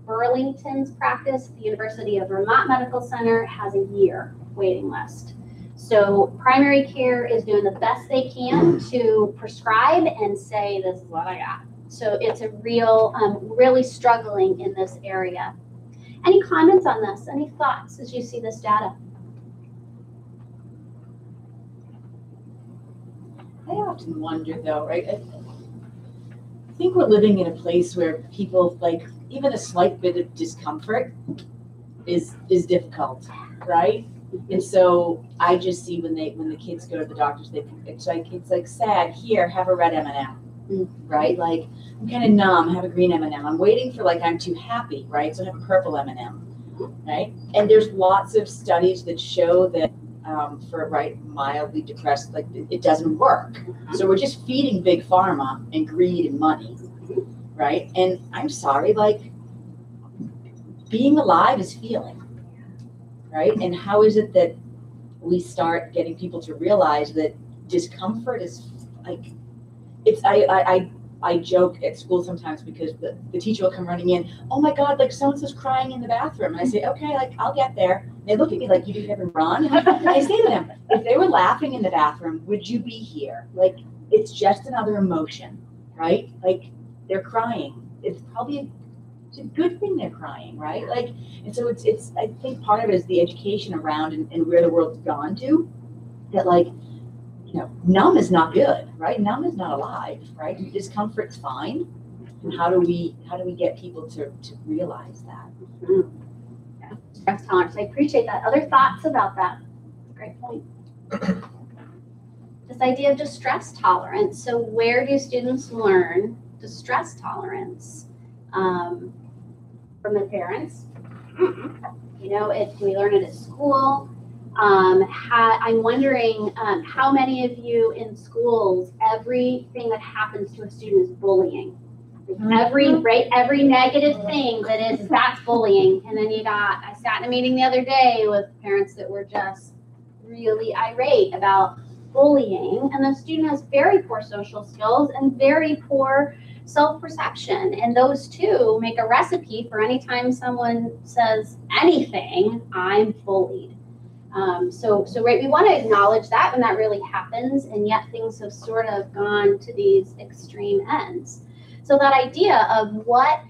Burlington's practice, the University of Vermont Medical Center, has a year waiting list. So primary care is doing the best they can to prescribe and say, this is what I got. So it's a real, really struggling in this area. Any comments on this? Any thoughts as you see this data? I often wonder though, right? I think we're living in a place where people, like, even a slight bit of discomfort is difficult, right? And so I just see when the kids go to the doctors, it's like sad. Here, have a red M&M, right? Like, I'm kind of numb. Have a green M&M. I'm waiting for, like, I'm too happy, right? So have a purple M&M, right? And there's lots of studies that show that for mildly depressed, like, it doesn't work. So we're just feeding big pharma and greed and money, right? And I'm sorry, like, being alive is feeling. Right? And how is it that we start getting people to realize that discomfort is like, it's, I joke at school sometimes because the teacher will come running in, oh my God, like so-and-so's crying in the bathroom. And I say, okay, like I'll get there. And they look at me like, you didn't ever run? And I say to them, if they were laughing in the bathroom, would you be here? Like, it's just another emotion, right? Like, they're crying. It's probably it's a good thing they're crying, right? Like, and so it's I think part of it is the education around and where the world's gone to, that, like, you know, numb is not good, right? Numb is not alive, right? Discomfort's fine. And how do we get people to realize that? Yeah. Stress tolerance. I appreciate that. Other thoughts about that? Great point. This idea of distress tolerance. So where do students learn distress tolerance? From the parents. You know, do we learn it at school? I'm wondering how many of you in schools, everything that happens to a student is bullying. Every negative thing that's bullying. And then I sat in a meeting the other day with parents that were just really irate about bullying, and the student has very poor social skills and very poor self-perception, and those two make a recipe for any time someone says anything, I'm bullied. So right, we want to acknowledge that when that really happens, and yet things have sort of gone to these extreme ends. So that idea of what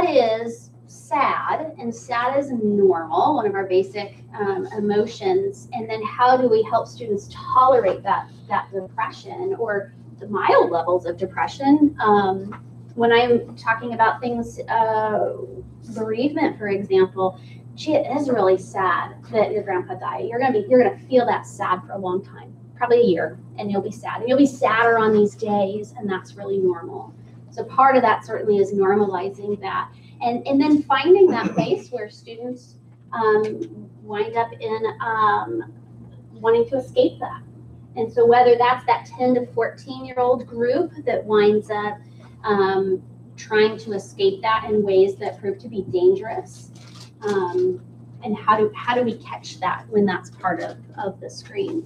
is sad, and sad is normal, one of our basic emotions, and then how do we help students tolerate that depression or the mild levels of depression. When I'm talking about things, bereavement, for example, gee, it is really sad that your grandpa died. You're gonna feel that sad for a long time, probably a year, and you'll be sad. And you'll be sadder on these days, and that's really normal. So part of that certainly is normalizing that, and then finding that place where students wind up in wanting to escape that. And so whether that's that 10 to 14-year-old group that winds up trying to escape that in ways that prove to be dangerous, And how do we catch that when that's part of the screen?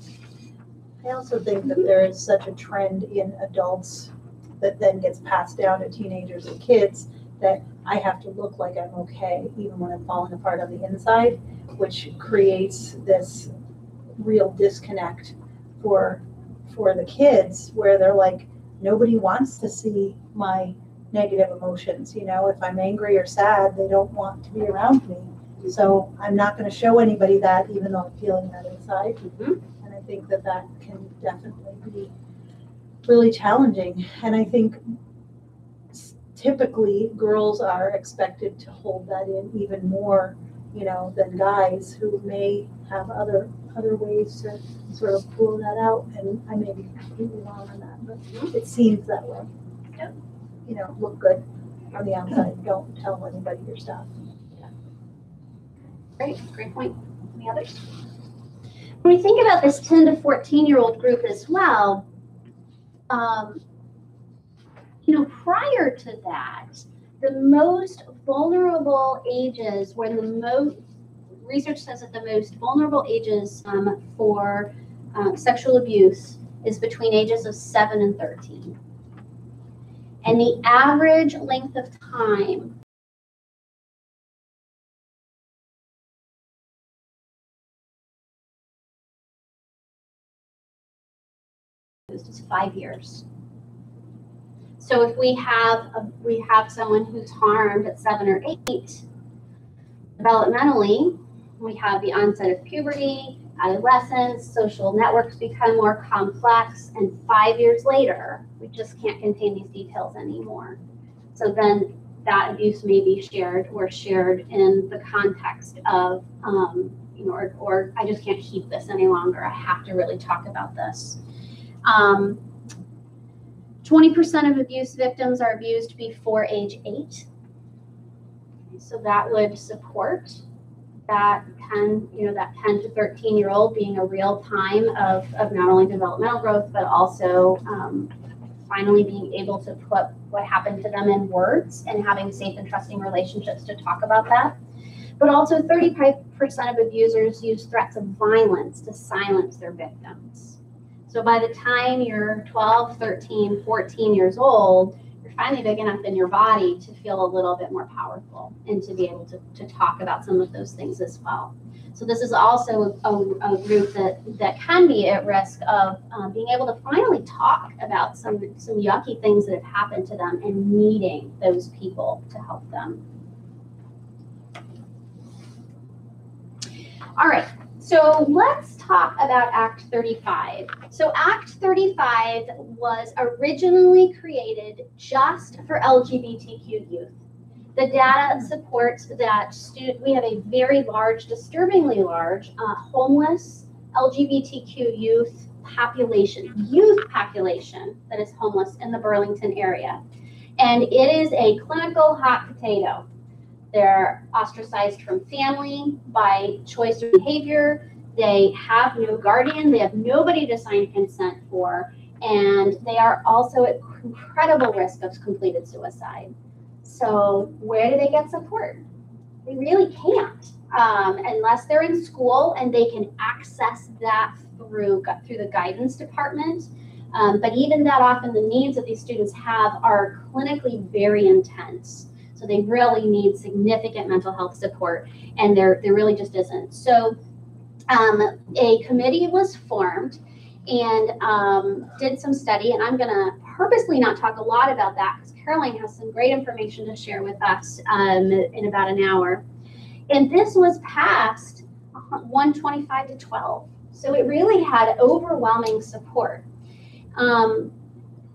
I also think that there is such a trend in adults that then gets passed down to teenagers and kids that I have to look like I'm okay even when I'm falling apart on the inside, which creates this real disconnect for the kids where they're like, nobody wants to see my negative emotions. You know, if I'm angry or sad, they don't want to be around me. So I'm not going to show anybody that even though I'm feeling that inside. And I think that that can definitely be really challenging. And I think typically girls are expected to hold that in even more, you know, than guys who may have other ways to sort of pull that out. And I may be completely wrong on that, but it seems that way. Yep. You know, look good on the outside. Don't tell anybody your stuff. Great point. Any others? When we think about this 10 to 14-year-old group as well, you know, prior to that, the most vulnerable ages, when the most research says that the most vulnerable ages for sexual abuse is between ages of 7 and 13. And the average length of time is 5 years. So if we have someone who's harmed at 7 or 8, developmentally, we have the onset of puberty, adolescence, social networks become more complex, and 5 years later, we just can't contain these details anymore. So then that abuse may be shared in the context of, you know, or I just can't keep this any longer. I have to really talk about this. 20% of abuse victims are abused before age 8. So that would support that 10 to 13-year-old being a real time of not only developmental growth, but also finally being able to put what happened to them in words and having safe and trusting relationships to talk about that. But also 35% of abusers use threats of violence to silence their victims. So by the time you're 12, 13, 14 years old, you're finally big enough in your body to feel a little bit more powerful and to be able to talk about some of those things as well. So this is also a group that can be at risk of being able to finally talk about some yucky things that have happened to them and needing those people to help them. All right. So let's talk about Act 35. So Act 35 was originally created just for LGBTQ youth. The data supports that we have a very large, disturbingly large, homeless LGBTQ youth population that is homeless in the Burlington area. And it is a clinical hot potato. They're ostracized from family by choice or behavior. They have no guardian. They have nobody to sign consent for. And they are also at incredible risk of completed suicide. So where do they get support? They really can't unless they're in school and they can access that through the guidance department. But even that often the needs that these students have are clinically very intense. So they really need significant mental health support, and there really just isn't. So a committee was formed and did some study, and I'm going to purposely not talk a lot about that because Caroline has some great information to share with us in about an hour. And this was passed 125 to 12. So it really had overwhelming support.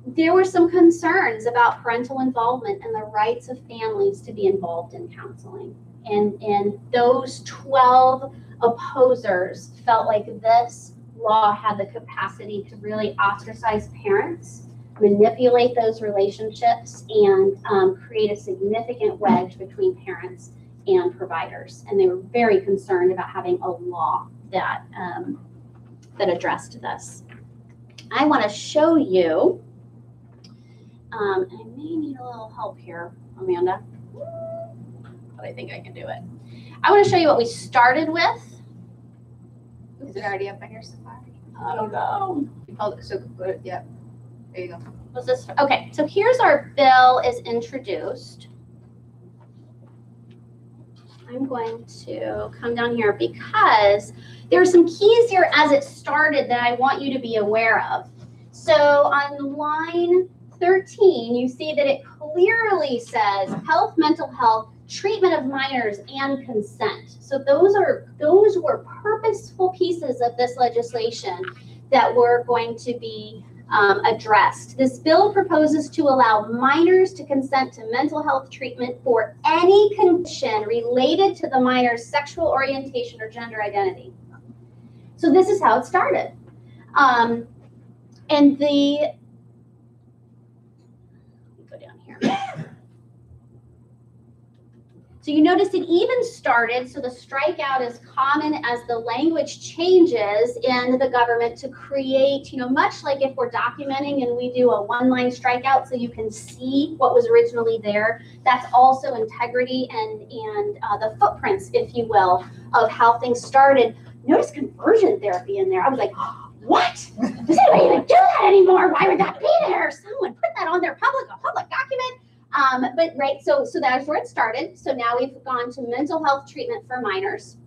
There were some concerns about parental involvement and the rights of families to be involved in counseling. And those 12 opposers felt like this law had the capacity to really ostracize parents, manipulate those relationships, and create a significant wedge between parents and providers. And they were very concerned about having a law that addressed this. I want to show you, I may need a little help here, Amanda, but I think I can do it. I want to show you what we started with. Is it already up on your Safari? Oh no. Oh, so good, yeah. There you go. Was this okay? So here's our bill is introduced. I'm going to come down here because there are some keys here as it started that I want you to be aware of. So on line 13, you see that it clearly says health, mental health, treatment of minors, and consent. So those were purposeful pieces of this legislation that were going to be addressed. This bill proposes to allow minors to consent to mental health treatment for any condition related to the minor's sexual orientation or gender identity. So this is how it started. And the, let me go down here. So you notice it even started, so the strikeout is common as the language changes in the government to create, much like if we're documenting and we do a one-line strikeout so you can see what was originally there, that's also integrity and the footprints, if you will, of how things started. Notice conversion therapy in there. I was like, what? Does anybody even do that anymore? Why would that be there? Someone put that on their a public document. But right, so that's where it started. So now we've gone to mental health treatment for minors.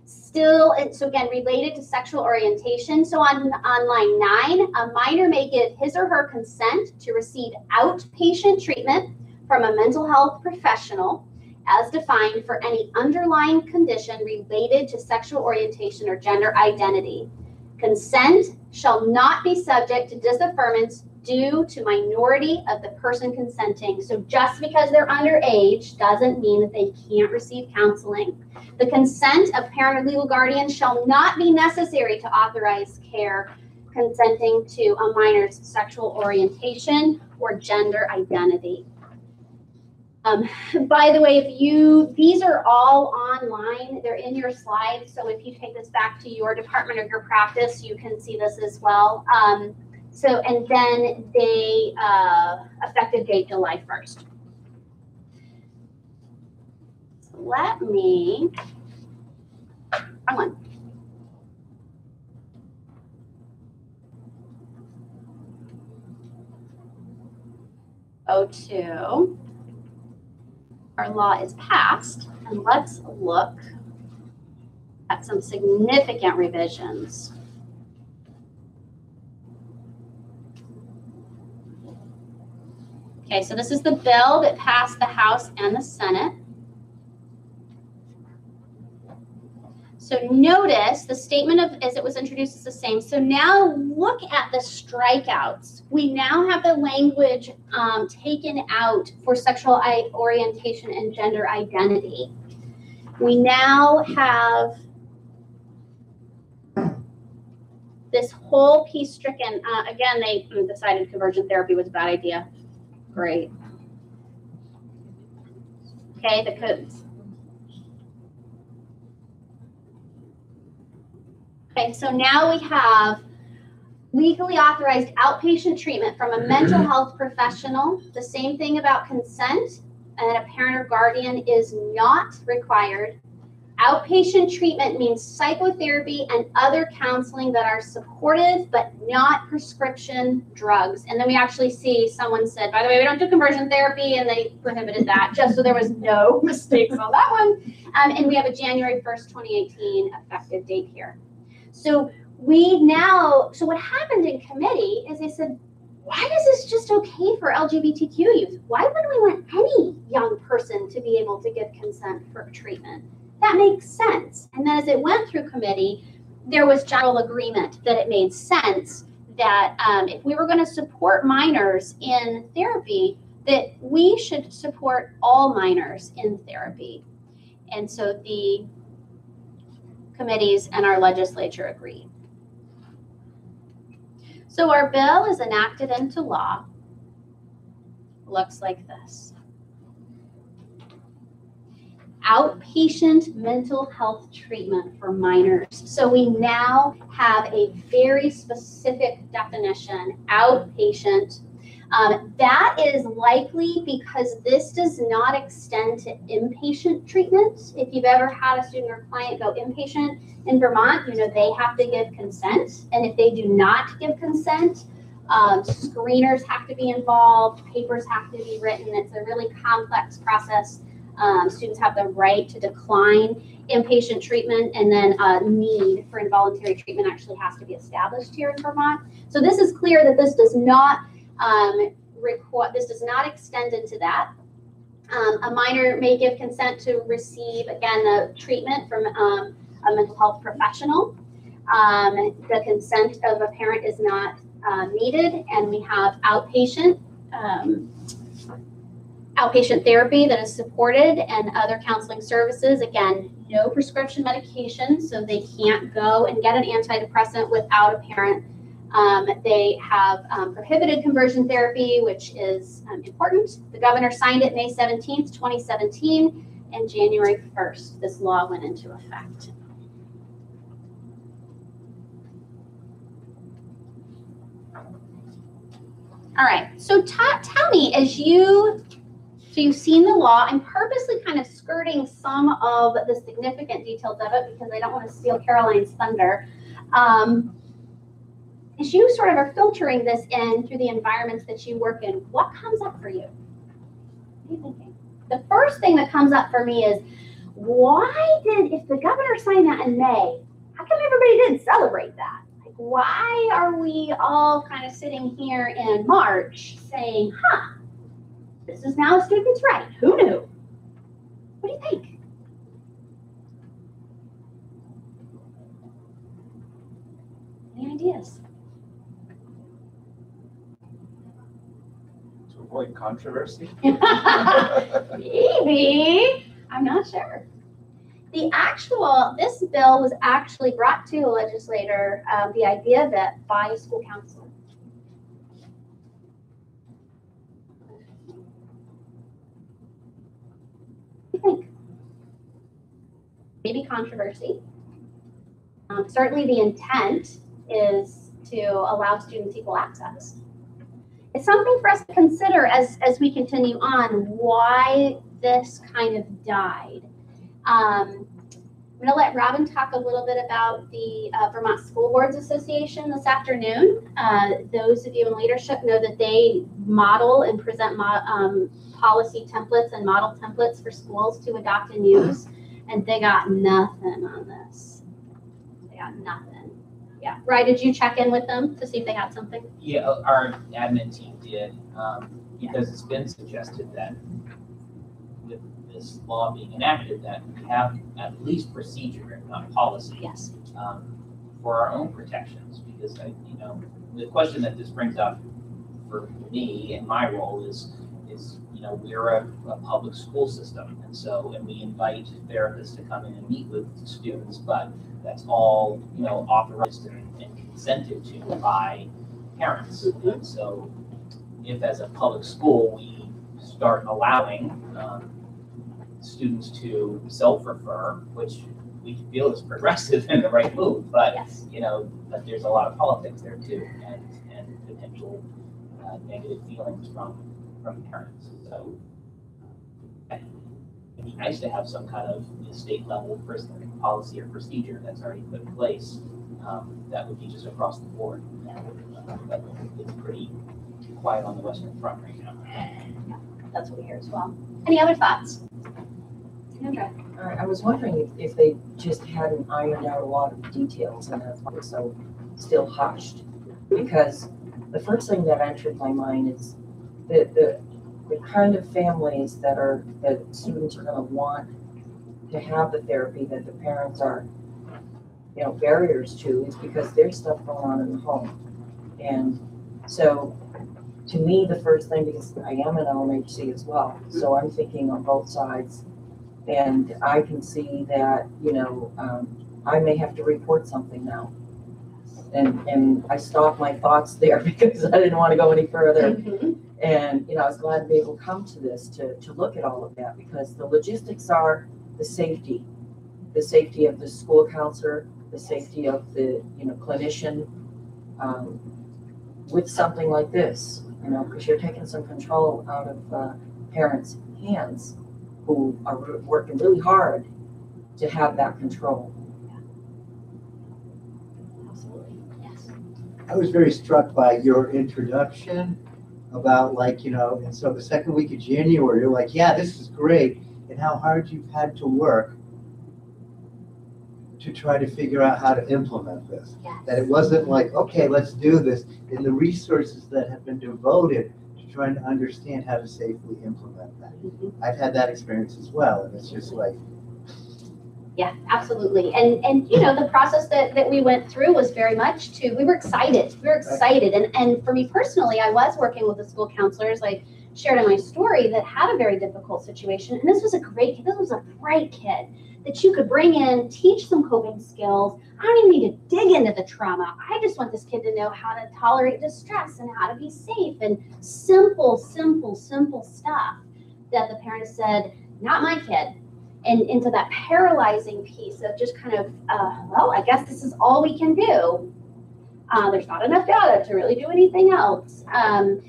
Still, so again, related to sexual orientation. So on line 9, a minor may give his or her consent to receive outpatient treatment from a mental health professional as defined for any underlying condition related to sexual orientation or gender identity. Consent shall not be subject to disaffirmance due to minority of the person consenting. So just because they're underage doesn't mean that they can't receive counseling. The consent of parent or legal guardian shall not be necessary to authorize care consenting to a minor's sexual orientation or gender identity. By the way, these are all online, they're in your slides. So if you take this back to your department or your practice, you can see this as well. And then they, effective date July 1st. So let me, come on. Go to, our law is passed, and let's look at some significant revisions. Okay, so this is the bill that passed the House and the Senate. So notice the statement of as it was introduced is the same. So now look at the strikeouts. We now have the language taken out for sexual orientation and gender identity. We now have this whole piece stricken. Again, they decided conversion therapy was a bad idea. Great. Okay, the codes. Okay, so now we have legally authorized outpatient treatment from a mental health professional. The same thing about consent, and a parent or guardian is not required. Outpatient treatment means psychotherapy and other counseling that are supportive but not prescription drugs. And then we actually see someone said, by the way, we don't do conversion therapy, and they prohibited that just so there was no mistakes on that one. And we have a January 1st, 2018 effective date here. So what happened in committee is they said, why is this just okay for LGBTQ youth? Why would we want any young person to be able to give consent for treatment? That makes sense. And then as it went through committee, there was general agreement that it made sense that if we were going to support minors in therapy, that we should support all minors in therapy. And so the committees and our legislature agreed. So our bill is enacted into law. Looks like this. Outpatient mental health treatment for minors. So we now have a very specific definition, outpatient. That is likely because this does not extend to inpatient treatment. If you've ever had a student or client go inpatient in Vermont, you know they have to give consent. And if they do not give consent, screeners have to be involved, papers have to be written. It's a really complex process. Students have the right to decline inpatient treatment, and then need for involuntary treatment actually has to be established here in Vermont. So this is clear that this does not this does not extend into that. A minor may give consent to receive, again, the treatment from a mental health professional. The consent of a parent is not needed, and we have outpatient therapy that is supported and other counseling services. Again, no prescription medication, so they can't go and get an antidepressant without a parent. They have prohibited conversion therapy, which is important. The governor signed it May 17th, 2017, and January 1st, this law went into effect. All right, so tell me, so you've seen the law. I'm purposely kind of skirting some of the significant details of it because I don't want to steal Caroline's thunder. As you sort of are filtering this in through the environments that you work in, what comes up for you? What are you thinking? The first thing that comes up for me is, if the governor signed that in May, how come everybody didn't celebrate that? Like, why are we all kind of sitting here in March saying, this is now a student's right? Who knew? What do you think? Any ideas? To avoid controversy? Maybe. I'm not sure. This bill was actually brought to a legislator, the idea of it, by a school counselor. What do you think? Maybe controversy. Certainly the intent is to allow students equal access. It's something for us to consider as we continue on why this kind of died. I'm going to let Robin talk a little bit about the Vermont School Boards Association this afternoon. Those of you in leadership know that they model and present policy templates and model templates for schools to adopt and use, and they got nothing on this. They got nothing. Yeah. Right, did you check in with them to see if they had something? Yeah, our admin team did, because it's been suggested that with this law being enacted, that we have at least procedure, if not policy, Yes. For our own protections. Because the question that this brings up for me and my role is we're a public school system, and we invite therapists to come in and meet with students, but that's all authorized and consented to by parents. And so if as a public school we start allowing students to self-refer, which we feel is progressive and the right move, but Yes. but there's a lot of politics there too, and potential negative feelings from parents. So it'd be nice to have some kind of state level policy or procedure that's already put in place. That would be just across the board. But it's pretty quiet on the Western Front right now. That's what we hear as well. Any other thoughts? Sandra? I was wondering if they just hadn't ironed out a lot of details and that's why it's so still hushed. Because the first thing that entered my mind is the kind of families that students are going to want to have the therapy that the parents are, barriers to, is because there's stuff going on in the home. And so to me, the first thing, because I am an LMHC as well, so I'm thinking on both sides, and I can see that, I may have to report something now. And I stopped my thoughts there because I didn't want to go any further. Mm-hmm. And, I was glad to be able to come to this, to look at all of that, because the logistics are the safety of the school counselor, the safety of the, clinician, with something like this. you know, because you're taking some control out of parents' hands who are working really hard to have that control. Absolutely, yes. I was very struck by your introduction about like, you know, and so the second week of January, you're like, yeah, this is great, and how hard you've had to work to try to figure out how to implement this. Yes. That it wasn't like, okay, let's do this, and the resources that have been devoted to trying to understand how to safely implement that. I've had that experience as well, and it's just like, Yeah, absolutely. And you know, the process that we went through was very much we were excited. We were excited. And for me personally, I was working with the school counselors, like shared in my story, that had a very difficult situation. And this was a bright kid that you could bring in, teach some coping skills. I don't even need to dig into the trauma. I just want this kid to know how to tolerate distress and how to be safe, and simple stuff that the parents said, not my kid. And into that paralyzing piece of just kind of, well, I guess this is all we can do. There's not enough data to really do anything else. And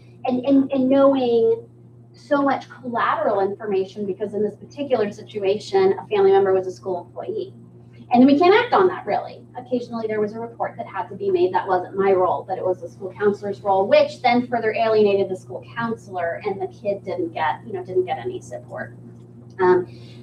knowing so much collateral information, because in this particular situation, a family member was a school employee. And we can't act on that, really. Occasionally there was a report that had to be made. That wasn't my role, but it was the school counselor's role, which then further alienated the school counselor, and the kid didn't get any support.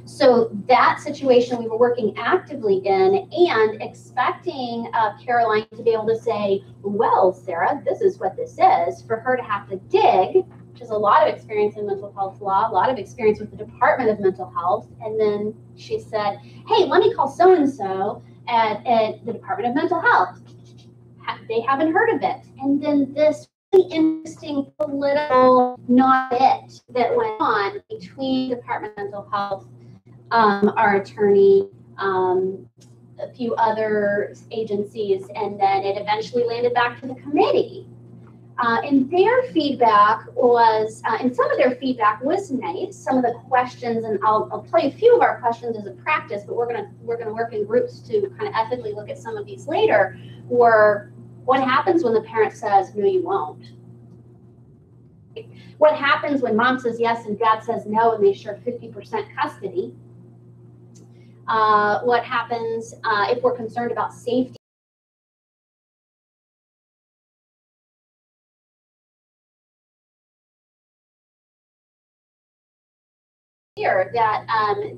So that situation we were working actively in, and expecting Caroline to be able to say, well, Sarah, this is what this is, for her to have to dig, which is a lot of experience in mental health law, a lot of experience with the Department of Mental Health. And then she said, hey, let me call so-and-so at the Department of Mental Health. They haven't heard of it. And then this really interesting political not-it that went on between Department of Mental Health, our attorney, a few other agencies, and then it eventually landed back to the committee. And their feedback was, and some of their feedback was nice. Some of the questions, and I'll tell you a few of our questions as a practice, but we're gonna work in groups to kind of ethically look at some of these later, were what happens when the parent says, no, you won't? What happens when mom says yes and dad says no and they share 50% custody? What happens if we're concerned about safety? Here that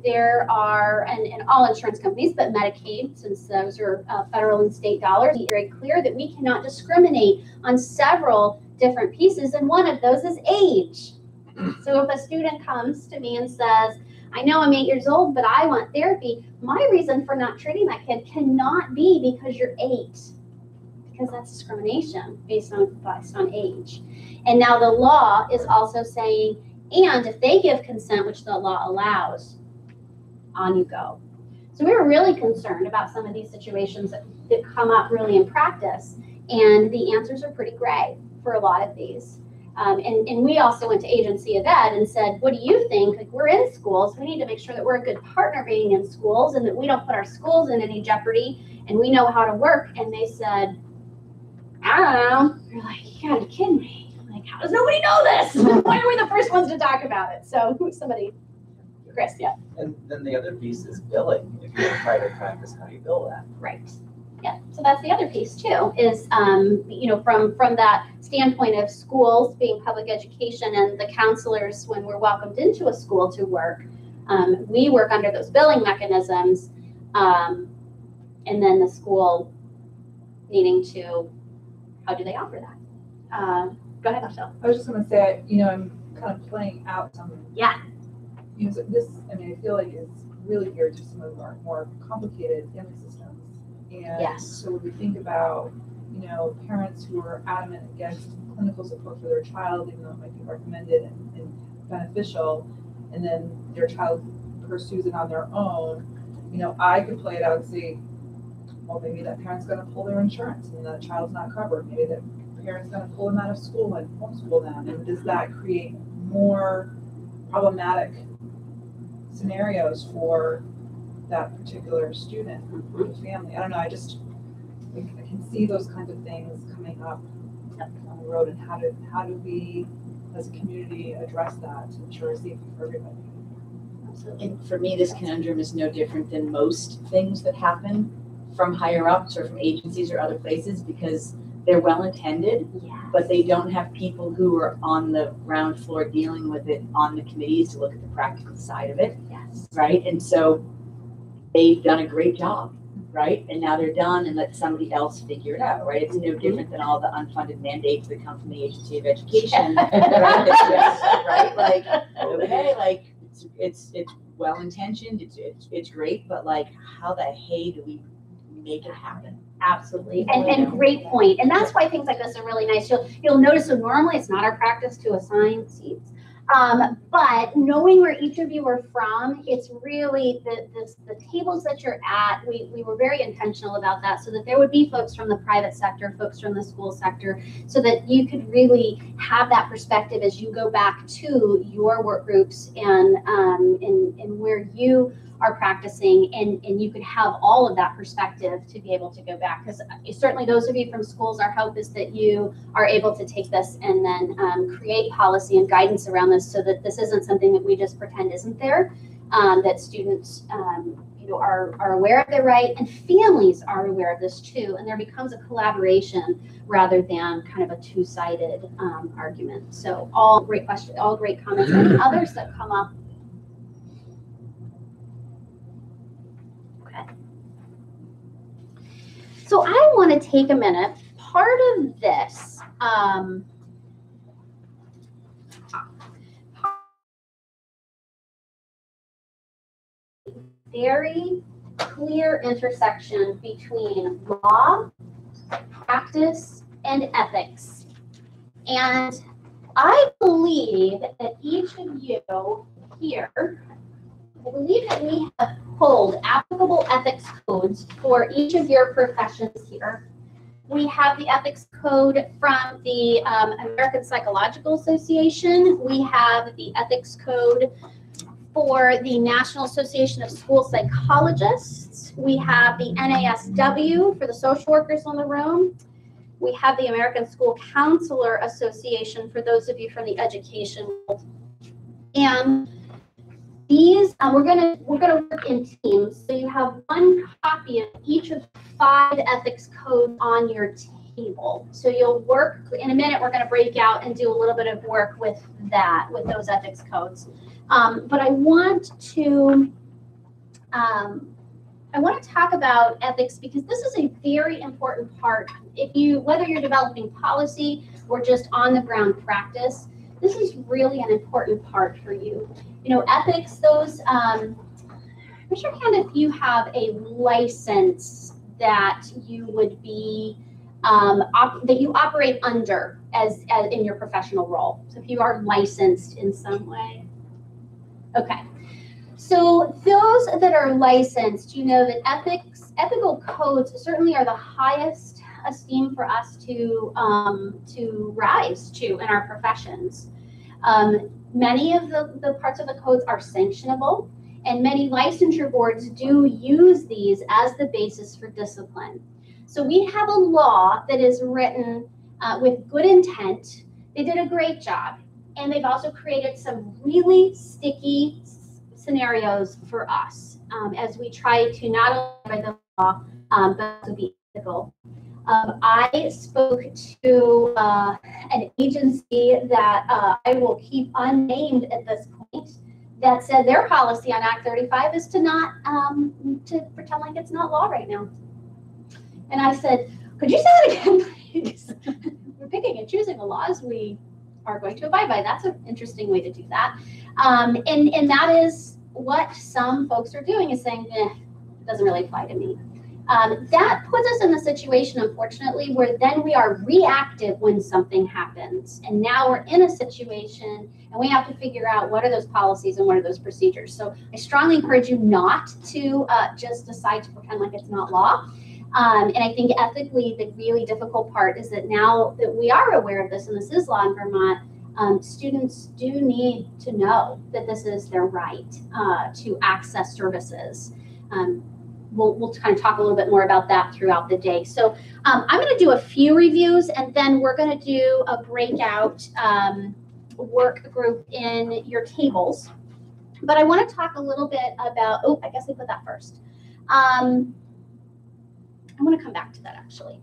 there are, and all insurance companies, but Medicaid, since those are federal and state dollars, it's very clear that we cannot discriminate on several different pieces, and one of those is age. So if a student comes to me and says, I know I'm 8 years old, but I want therapy, my reason for not treating that kid cannot be because you're 8, because that's discrimination based on age. And now the law is also saying, and if they give consent, which the law allows, on you go. So we were really concerned about some of these situations that come up really in practice, and the answers are pretty gray for a lot of these. And we also went to Agency of Ed and said, what do you think? Like, we're in schools, we need to make sure that we're a good partner being in schools, and that we don't put our schools in any jeopardy, and we know how to work. And they said, I don't know. You're like, you gotta be kidding me. Like, how does nobody know this? Why are we the first ones to talk about it? So somebody, Chris, yeah. And then the other piece is billing. If you're in private practice, how do you bill that? Right. Yeah. So that's the other piece too, is you know, from that standpoint of schools being public education, and the counselors, when we're welcomed into a school to work, we work under those billing mechanisms, and then the school needing to, how do they offer that? Go ahead, Michelle. I was just gonna say, you know, I'm kind of playing out some. Yeah. You know, so this, I mean, I feel like it's really geared to some of our more complicated family systems. And Yes. so when we think about, you know, parents who are adamant against clinical support for their child, even though it might be recommended and beneficial, and then their child pursues it on their own, you know, I could play it out and say, well, maybe that parent's gonna pull their insurance and the child's not covered. Maybe that parent's gonna pull them out of school and homeschool them. And does that create more problematic scenarios for that particular student or family? I don't know, I can see those kinds of things coming up on the road, and how do we, as a community, address that to ensure safety for everybody? And for me, this conundrum is no different than most things that happen from higher ups or from agencies or other places, because they're well intended, but they don't have people who are on the ground floor dealing with it on the committees to look at the practical side of it. Yes. Right? And so they've done a great job, right? And now they're done, and let somebody else figure it out, right? It's no different than all the unfunded mandates that come from the Agency of Education, right? Right? Like, okay, like it's well intentioned, it's great, but like, how the hey do we make it happen? Absolutely, and great point. And that's why things like this are really nice. You'll notice, so normally it's not our practice to assign seats. But knowing where each of you are from, it's really the tables that you're at, we were very intentional about that, so that there would be folks from the private sector, folks from the school sector, so that you could really have that perspective as you go back to your work groups and where you are practicing, and you could have all of that perspective to be able to go back. Because certainly those of you from schools, our hope is that you are able to take this and then create policy and guidance around this, so that this isn't something that we just pretend isn't there, that students are aware of their right, and families are aware of this too, and there becomes a collaboration rather than kind of a two-sided argument. So all great questions, all great comments. Any others that come up? So I want to take a minute. Part of this, very clear intersection between law, practice, and ethics. And I believe that each of you here, I believe that we have pulled applicable ethics codes for each of your professions here. We have the ethics code from the American Psychological Association. We have the ethics code for the National Association of School Psychologists. We have the NASW for the social workers in the room. We have the American School Counselor Association for those of you from the education world. And these, we're gonna work in teams. So you have one copy of each of the 5 ethics codes on your table. So you'll work, in a minute, we're gonna break out and do a little bit of work with that, with those ethics codes. But I want to talk about ethics, because this is a very important part. Whether you're developing policy or just on the ground practice, this is really an important part for you. Ethics, those, raise your hand if you have a license that you would be, that you operate under as in your professional role. So if you are licensed in some way. Okay. So those that are licensed, that ethical codes certainly are the highest esteem for us to rise to in our professions. Many of the parts of the codes are sanctionable, and many licensure boards do use these as the basis for discipline. So we have a law that is written with good intent. They did a great job, and they've also created some really sticky scenarios for us as we try to not only by the law, but to be ethical. I spoke to an agency that I will keep unnamed at this point, that said their policy on Act 35 is to not to pretend like it's not law right now. And I said, could you say that again, please? We're picking and choosing the laws we are going to abide by. That's an interesting way to do that. And that is what some folks are doing, is saying, it doesn't really apply to me. That puts us in the situation, unfortunately, where then we are reactive when something happens. And now we're in a situation and we have to figure out what are those policies and what are those procedures. So I strongly encourage you not to just decide to pretend like it's not law. And I think ethically, the really difficult part is that now that we are aware of this, and this is law in Vermont, students do need to know that this is their right to access services. we'll kind of talk a little bit more about that throughout the day. So I'm going to do a few reviews, and then we're going to do a breakout work group in your tables. But I want to talk a little bit about, oh, I guess I put that first. I'm going to come back to that actually.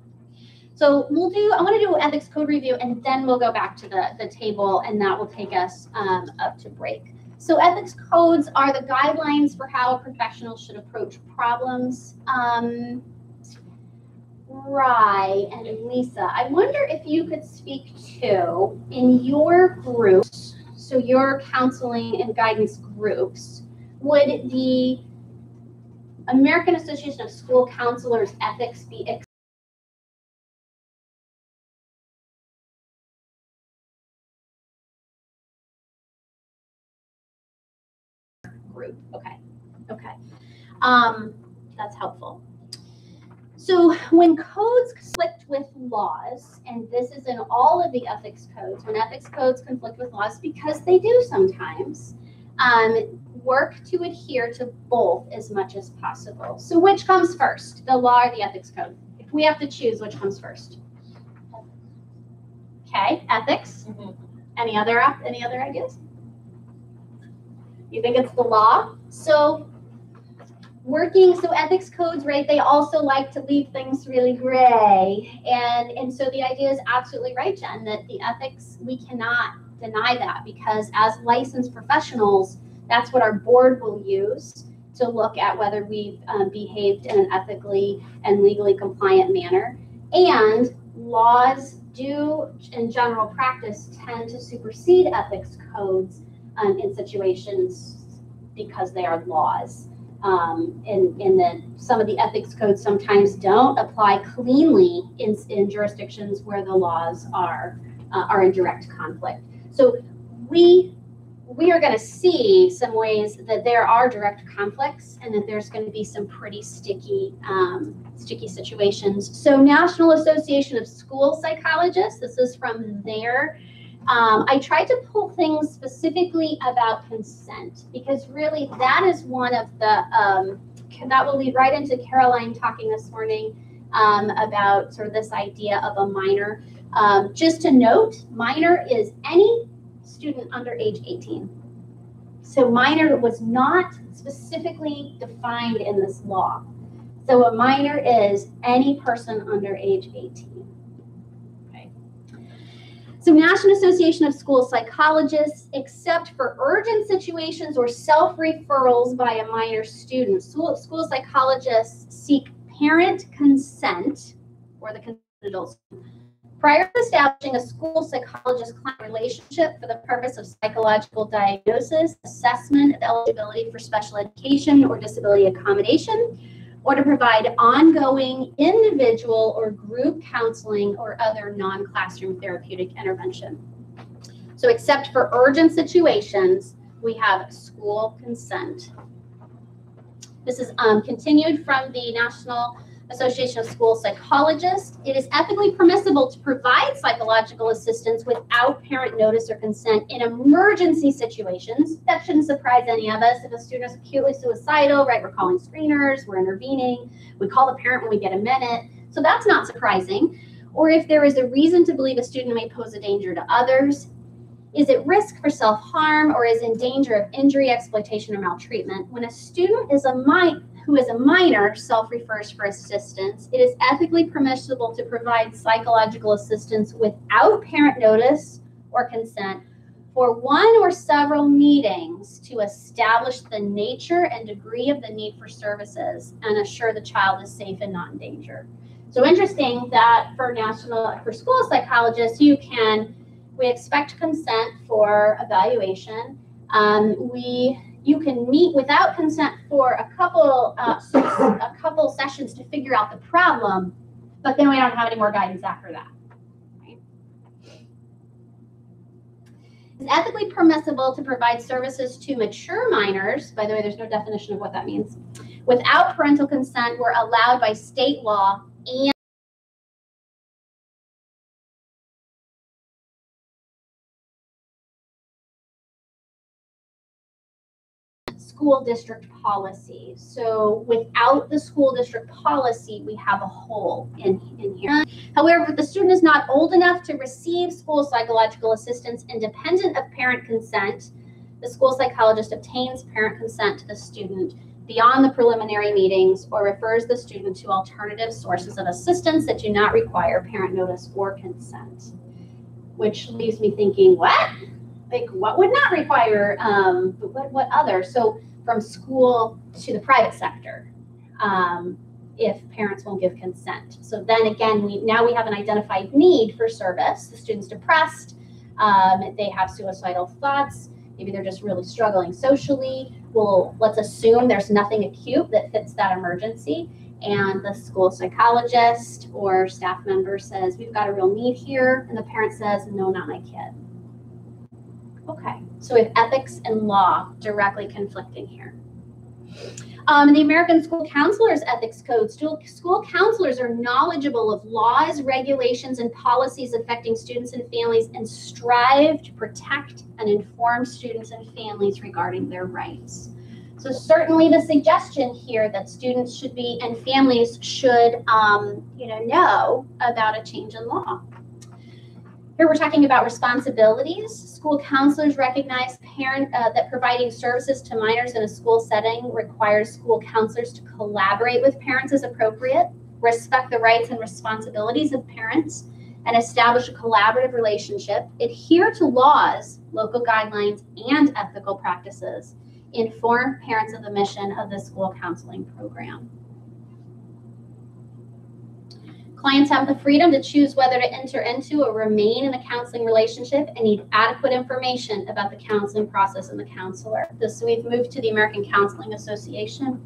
So I want to do an ethics code review, and then we'll go back to the table, and that will take us up to break. So ethics codes are the guidelines for how a professional should approach problems. Rye and Lisa, I wonder if you could speak to, in your groups, so your counseling and guidance groups, would the American Association of School Counselors ethics be group? Okay, okay. That's helpful. So when codes conflict with laws, and this is in all of the ethics codes, when ethics codes conflict with laws, because they do sometimes, work to adhere to both as much as possible. So which comes first, the law or the ethics code? If we have to choose, which comes first? Okay, ethics. Any other ideas? You think it's the law? So ethics codes, right, they also like to leave things really gray. And so the idea is absolutely right, Jen, that the ethics, we cannot deny that, because as licensed professionals, that's what our board will use to look at whether we've behaved in an ethically and legally compliant manner. And laws do, in general practice, tend to supersede ethics codes in situations because they are laws. And then some of the ethics codes sometimes don't apply cleanly in jurisdictions where the laws are in direct conflict. So we are going to see some ways that there are direct conflicts, and that there's going to be some pretty sticky situations. So National Association of School Psychologists, this is from there. I tried to pull things specifically about consent, because really that is one of the, that will lead right into Caroline talking this morning about sort of this idea of a minor. Just to note, minor is any student under age 18. So minor was not specifically defined in this law. So a minor is any person under age 18. So National Association of School Psychologists, except for urgent situations or self-referrals by a minor student, school psychologists seek parent consent, or the consent adults, prior to establishing a school psychologist-client relationship for the purpose of psychological diagnosis, assessment of eligibility for special education or disability accommodation, or to provide ongoing individual or group counseling or other non-classroom therapeutic intervention. So except for urgent situations, we have school consent. This is continued from the National Association of School Psychologists. It is ethically permissible to provide psychological assistance without parent notice or consent in emergency situations. That shouldn't surprise any of us. If a student is acutely suicidal, right, we're calling screeners, we're intervening, we call the parent when we get a minute. So that's not surprising. Or if there is a reason to believe a student may pose a danger to others, is at risk for self-harm, or is in danger of injury, exploitation, or maltreatment. When a student is who is a minor self-refers for assistance, it is ethically permissible to provide psychological assistance without parent notice or consent for one or several meetings to establish the nature and degree of the need for services and assure the child is safe and not in danger. So interesting that for school psychologists, we expect consent for evaluation. You can meet without consent for a couple sessions to figure out the problem, but then we don't have any more guidance after that. Right? It's ethically permissible to provide services to mature minors. By the way, there's no definition of what that means. Without parental consent, were allowed by state law and school district policy. So without the school district policy, we have a hole in here. However, if the student is not old enough to receive school psychological assistance independent of parent consent, the school psychologist obtains parent consent to the student beyond the preliminary meetings or refers the student to alternative sources of assistance that do not require parent notice or consent. Which leaves me thinking, what? Like, what would not require, what other? So from school to the private sector, if parents won't give consent. So then again, now we have an identified need for service. The student's depressed, they have suicidal thoughts, maybe they're just really struggling socially. Well, let's assume there's nothing acute that fits that emergency. And the school psychologist or staff member says, we've got a real need here. And the parent says, no, not my kid. Okay, so we have ethics and law directly conflicting here. The American School Counselors Ethics Code, school counselors are knowledgeable of laws, regulations, and policies affecting students and families and strive to protect and inform students and families regarding their rights. So certainly the suggestion here that students should be and families should know about a change in law. Here we're talking about responsibilities. School counselors recognize that providing services to minors in a school setting requires school counselors to collaborate with parents as appropriate, respect the rights and responsibilities of parents, and establish a collaborative relationship, adhere to laws, local guidelines, and ethical practices, inform parents of the mission of the school counseling program. Clients have the freedom to choose whether to enter into or remain in a counseling relationship and need adequate information about the counseling process and the counselor. So we've moved to the American Counseling Association.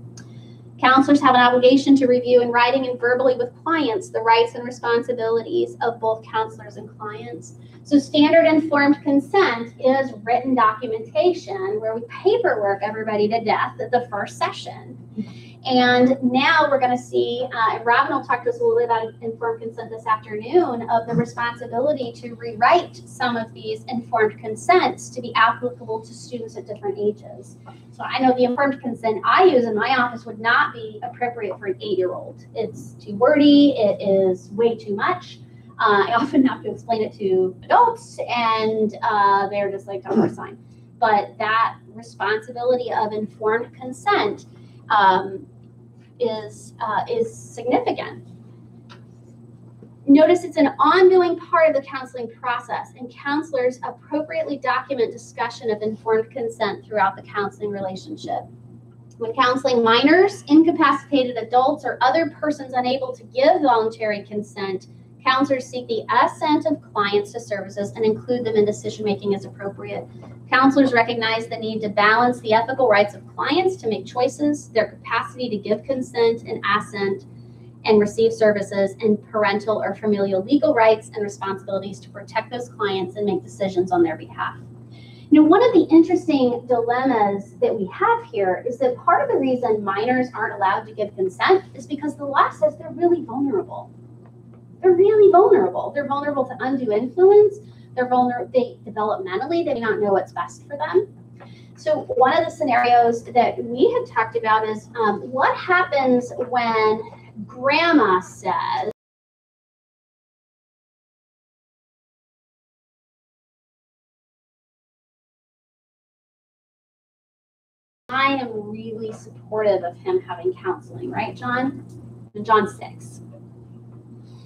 Counselors have an obligation to review in writing and verbally with clients the rights and responsibilities of both counselors and clients. So standard informed consent is written documentation where we paperwork everybody to death at the first session. And now we're going to see, and Robin will talk to us a little bit about informed consent this afternoon, of the responsibility to rewrite some of these informed consents to be applicable to students at different ages. So I know the informed consent I use in my office would not be appropriate for an 8-year-old. It's too wordy, it is way too much. I often have to explain it to adults, and they're just like, don't sign. But that responsibility of informed consent is significant. Notice it's an ongoing part of the counseling process, and counselors appropriately document discussion of informed consent throughout the counseling relationship. When counseling minors, incapacitated adults, or other persons unable to give voluntary consent, counselors seek the assent of clients to services and include them in decision-making as appropriate. Counselors recognize the need to balance the ethical rights of clients to make choices, their capacity to give consent and assent and receive services, and parental or familial legal rights and responsibilities to protect those clients and make decisions on their behalf. You know, one of the interesting dilemmas that we have here is that part of the reason minors aren't allowed to give consent is because the law says they're really vulnerable. They're really vulnerable. They're vulnerable to undue influence. They're vulnerable. They developmentally, they may not know what's best for them. So one of the scenarios that we had talked about is what happens when grandma says, I am really supportive of him having counseling, right, John? And John's 6.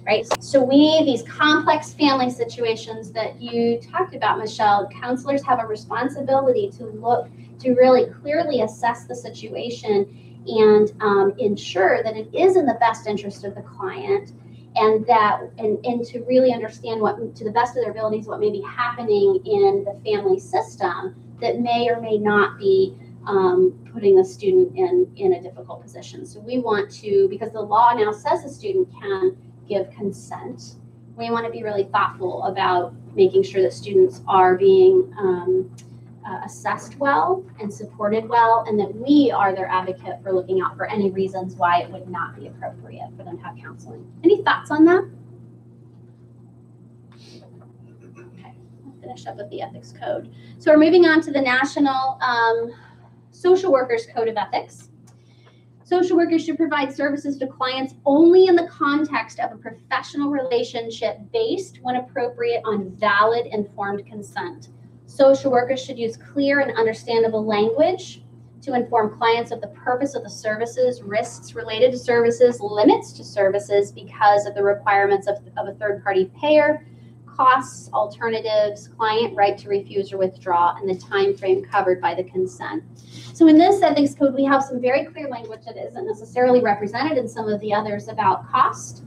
Right? So these complex family situations that you talked about, Michelle, counselors have a responsibility to really clearly assess the situation and ensure that it is in the best interest of the client, and to really understand what, to the best of their abilities, what may be happening in the family system that may or may not be putting the student in a difficult position. So we want to, because the law now says the student can give consent, we want to be really thoughtful about making sure that students are being assessed well and supported well, and that we are their advocate for looking out for any reasons why it would not be appropriate for them to have counseling. Any thoughts on that? Okay, I'll finish up with the ethics code. So we're moving on to the national social workers code of ethics. Social workers should provide services to clients only in the context of a professional relationship based, when appropriate, on valid informed consent. Social workers should use clear and understandable language to inform clients of the purpose of the services, risks related to services, limits to services because of the requirements of a third-party payer, costs, alternatives, client right to refuse or withdraw, and the time frame covered by the consent. So in this ethics code, we have some very clear language that isn't necessarily represented in some of the others about cost.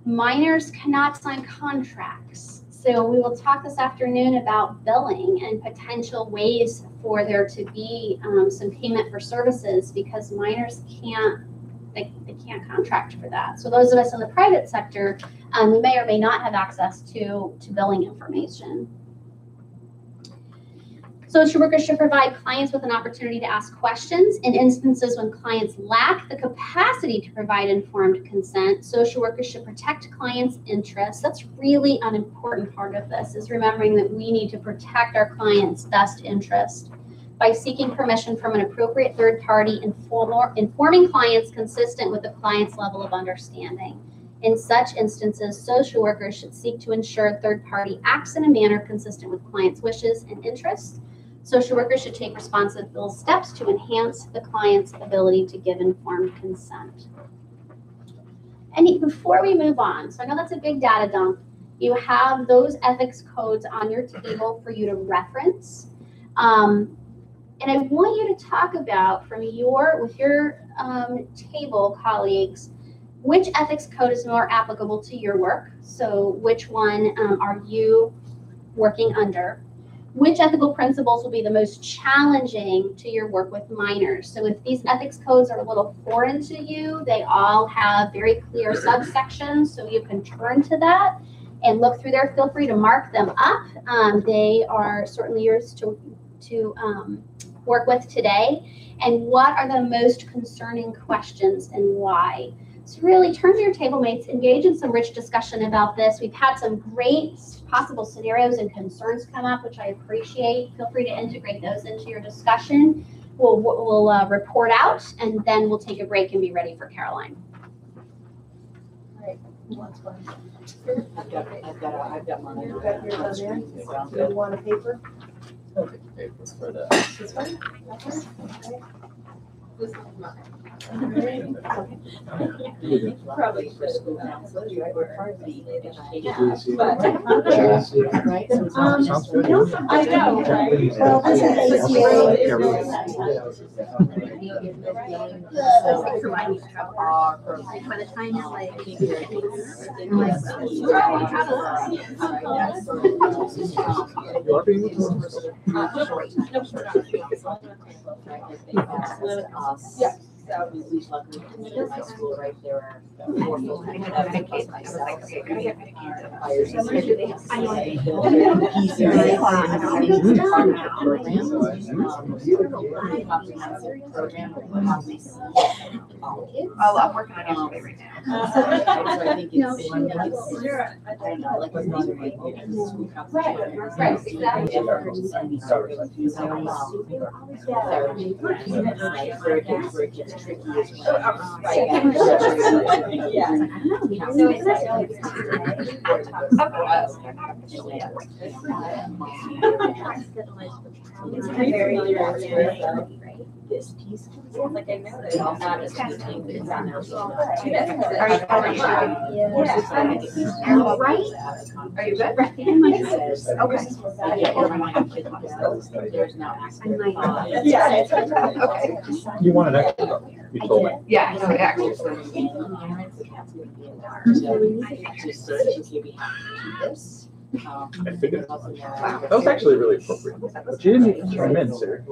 Minors cannot sign contracts. So we will talk this afternoon about billing and potential ways for there to be some payment for services, because minors can't contract for that. So those of us in the private sector, we may or may not have access to billing information. Social workers should provide clients with an opportunity to ask questions. In instances when clients lack the capacity to provide informed consent, social workers should protect clients' interests. That's really an important part of this, is remembering that we need to protect our clients' best interest by seeking permission from an appropriate third party, informing clients consistent with the client's level of understanding. In such instances, social workers should seek to ensure third party acts in a manner consistent with clients' wishes and interests. Social workers should take responsible steps to enhance the client's ability to give informed consent. And before we move on, so I know that's a big data dump, you have those ethics codes on your table for you to reference. And I want you to talk about with your table colleagues, which ethics code is more applicable to your work? So which one are you working under? Which ethical principles will be the most challenging to your work with minors? So if these ethics codes are a little foreign to you, they all have very clear subsections, so you can turn to that and look through there. Feel free to mark them up. They are certainly yours to work with today. And what are the most concerning questions and why? So really turn to your table mates, engage in some rich discussion about this. We've had some great possible scenarios and concerns come up, which I appreciate. Feel free to integrate those into your discussion. We'll report out, and then we'll take a break and be ready for Caroline. All right, who wants one? I've got mine. You've got yours on there. Do you want a paper? I'll take the paper for the. This one? That one? Okay. This one's mine. Probably for school counselors, right? We're part of the education. But Right? Sounds good. I know, right? Well, this is ACA. By the time it's like, Yeah. We luckily in my school, right, there are 4 full-time plus myself. I'm working on it right now. So I think it's, I don't know, like when these are like, school counselors. Right, exactly. Where it gets tricky is when. Yeah. So it's This piece. Like I know that I'm not just teaching, but it's on there. right? Are you good? There's now access. Yeah. Okay. You want an extra? You told me. Yeah, so actually. Just so that you be happy to do this. I figured. That was actually really appropriate. But you didn't even chime in, sir.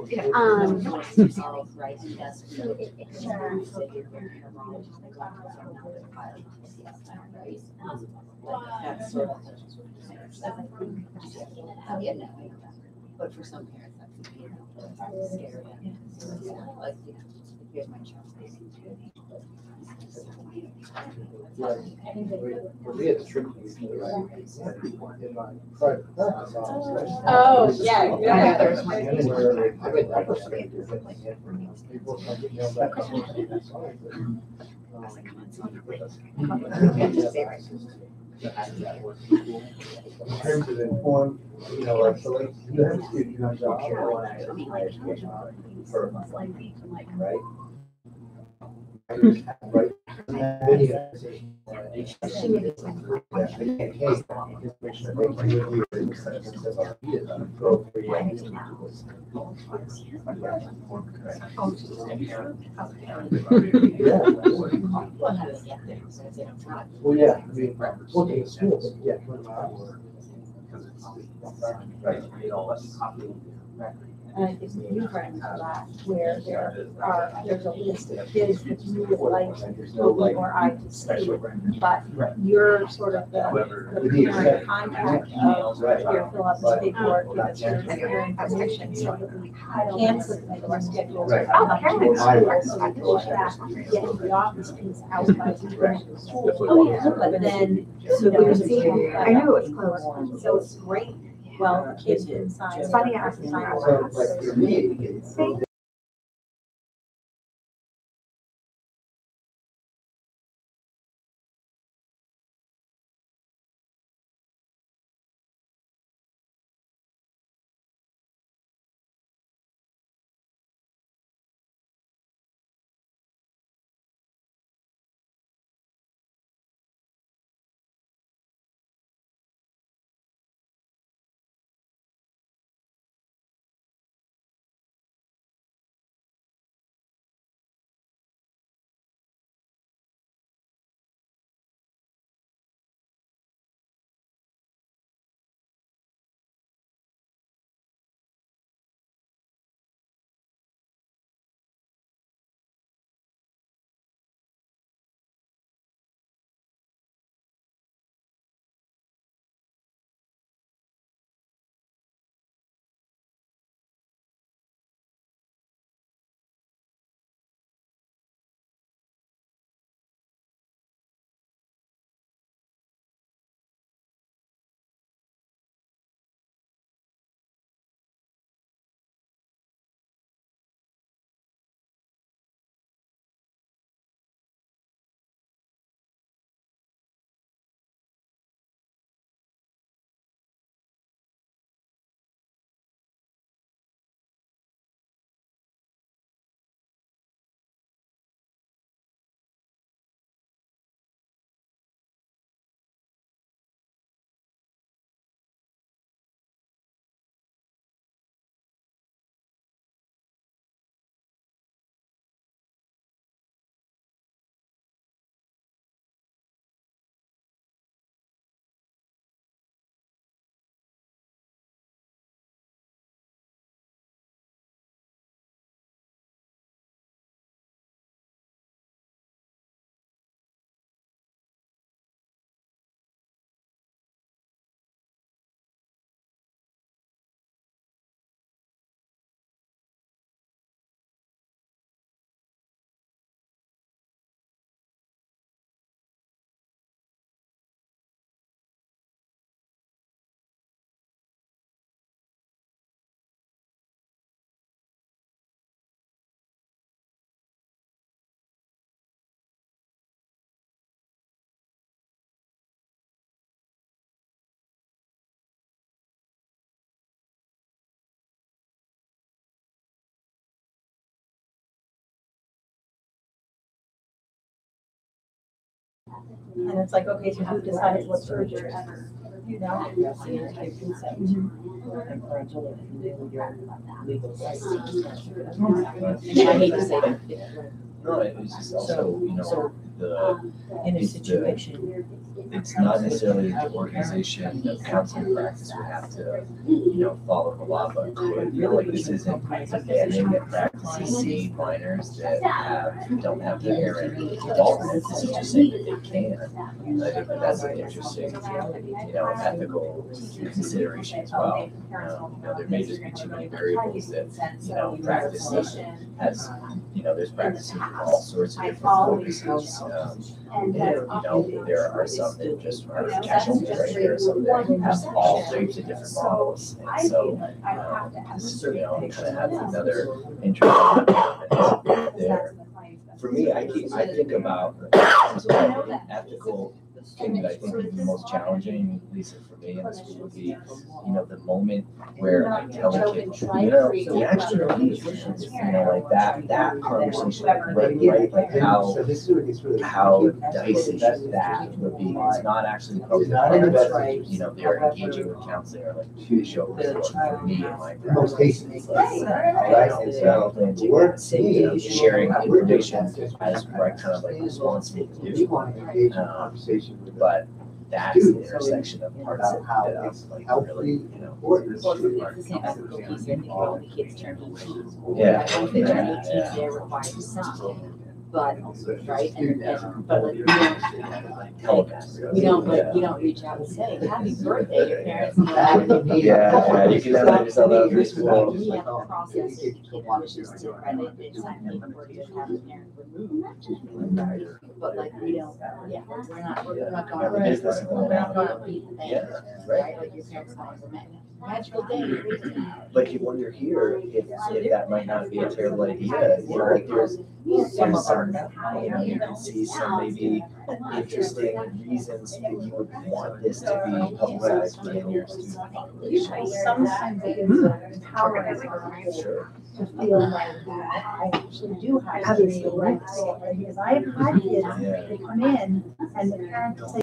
That's sort of. But for some parents, that's scary. Like, here's my child. For me, it's tricky. In my private practice office. Oh, yeah. Where I would never say people come to nail that conversation, that's fine, in terms of informed, like, so like, you have a student comes out, I want to access my education for a month, right? Right. Well, yeah, I mean, looking at school, but yeah. Right. And I think you friends for that, where there's a list of kids that you would like Toby or I to see, but you're sort of the parent contact of, here, fill out this paperwork, give us your information, so that we can submit our schedules. Right. Up to the school, so we push that, get the office piece out by the school. Oh, yeah. But then, so there's a. I knew it was close. So it's great. Well, the kids can sign. It's funny, I was sign signing. So, like, for me, it's. And it's like, okay, so who decides what surgery? You know? And parental and your legal rights. And I hate to say that. No, it was just also, So In a it's situation. it's not necessarily the organization of counseling practice would have to, follow the law, but could. This isn't banning that practices see minors that don't have the parent involvement. This is just saying that they can. And I think that that's an interesting, ethical consideration as well. There may just be too many variables that, practice has, there's practices with all sorts of different focuses. There are some that just are casual, right? There are some that have all types of different models. And so, this is, kind of adds another interesting element there. For me, I think about an ethical thing that I think would be most challenging, at least for me in the school, would be, the moment where I tell a kid, you actually don't need friends, like that conversation, right? Like how dicey that would be. It's not actually probably they're engaging with counseling or like to show for me and my Most cases, right? And so sharing information as kind of like responsible to you do. want to engage in conversation with But that's the intersection of parts about how that it's like healthy, really, important. Well, it's the same ethical piece, I think all the kids turn 18. Yeah. Once they turn 18, they're required to sign, but, right, but like, we don't reach out and say, happy birthday, your parents. Yeah, you can have yourself out of school. We have a process if the kid wishes to, right, they sign paperwork to have the parent removed. But like, we're not going to business, we're not going to beat the bank, right, like your parents not a magical day. But you wonder here if that might not be a terrible idea, like there's some, you can see some maybe interesting reasons that you would want this to be publicized within your student population. Sometimes it is empowering Sure. to feel like I actually do have to be the right, because I have had kids, they come in and the parents say,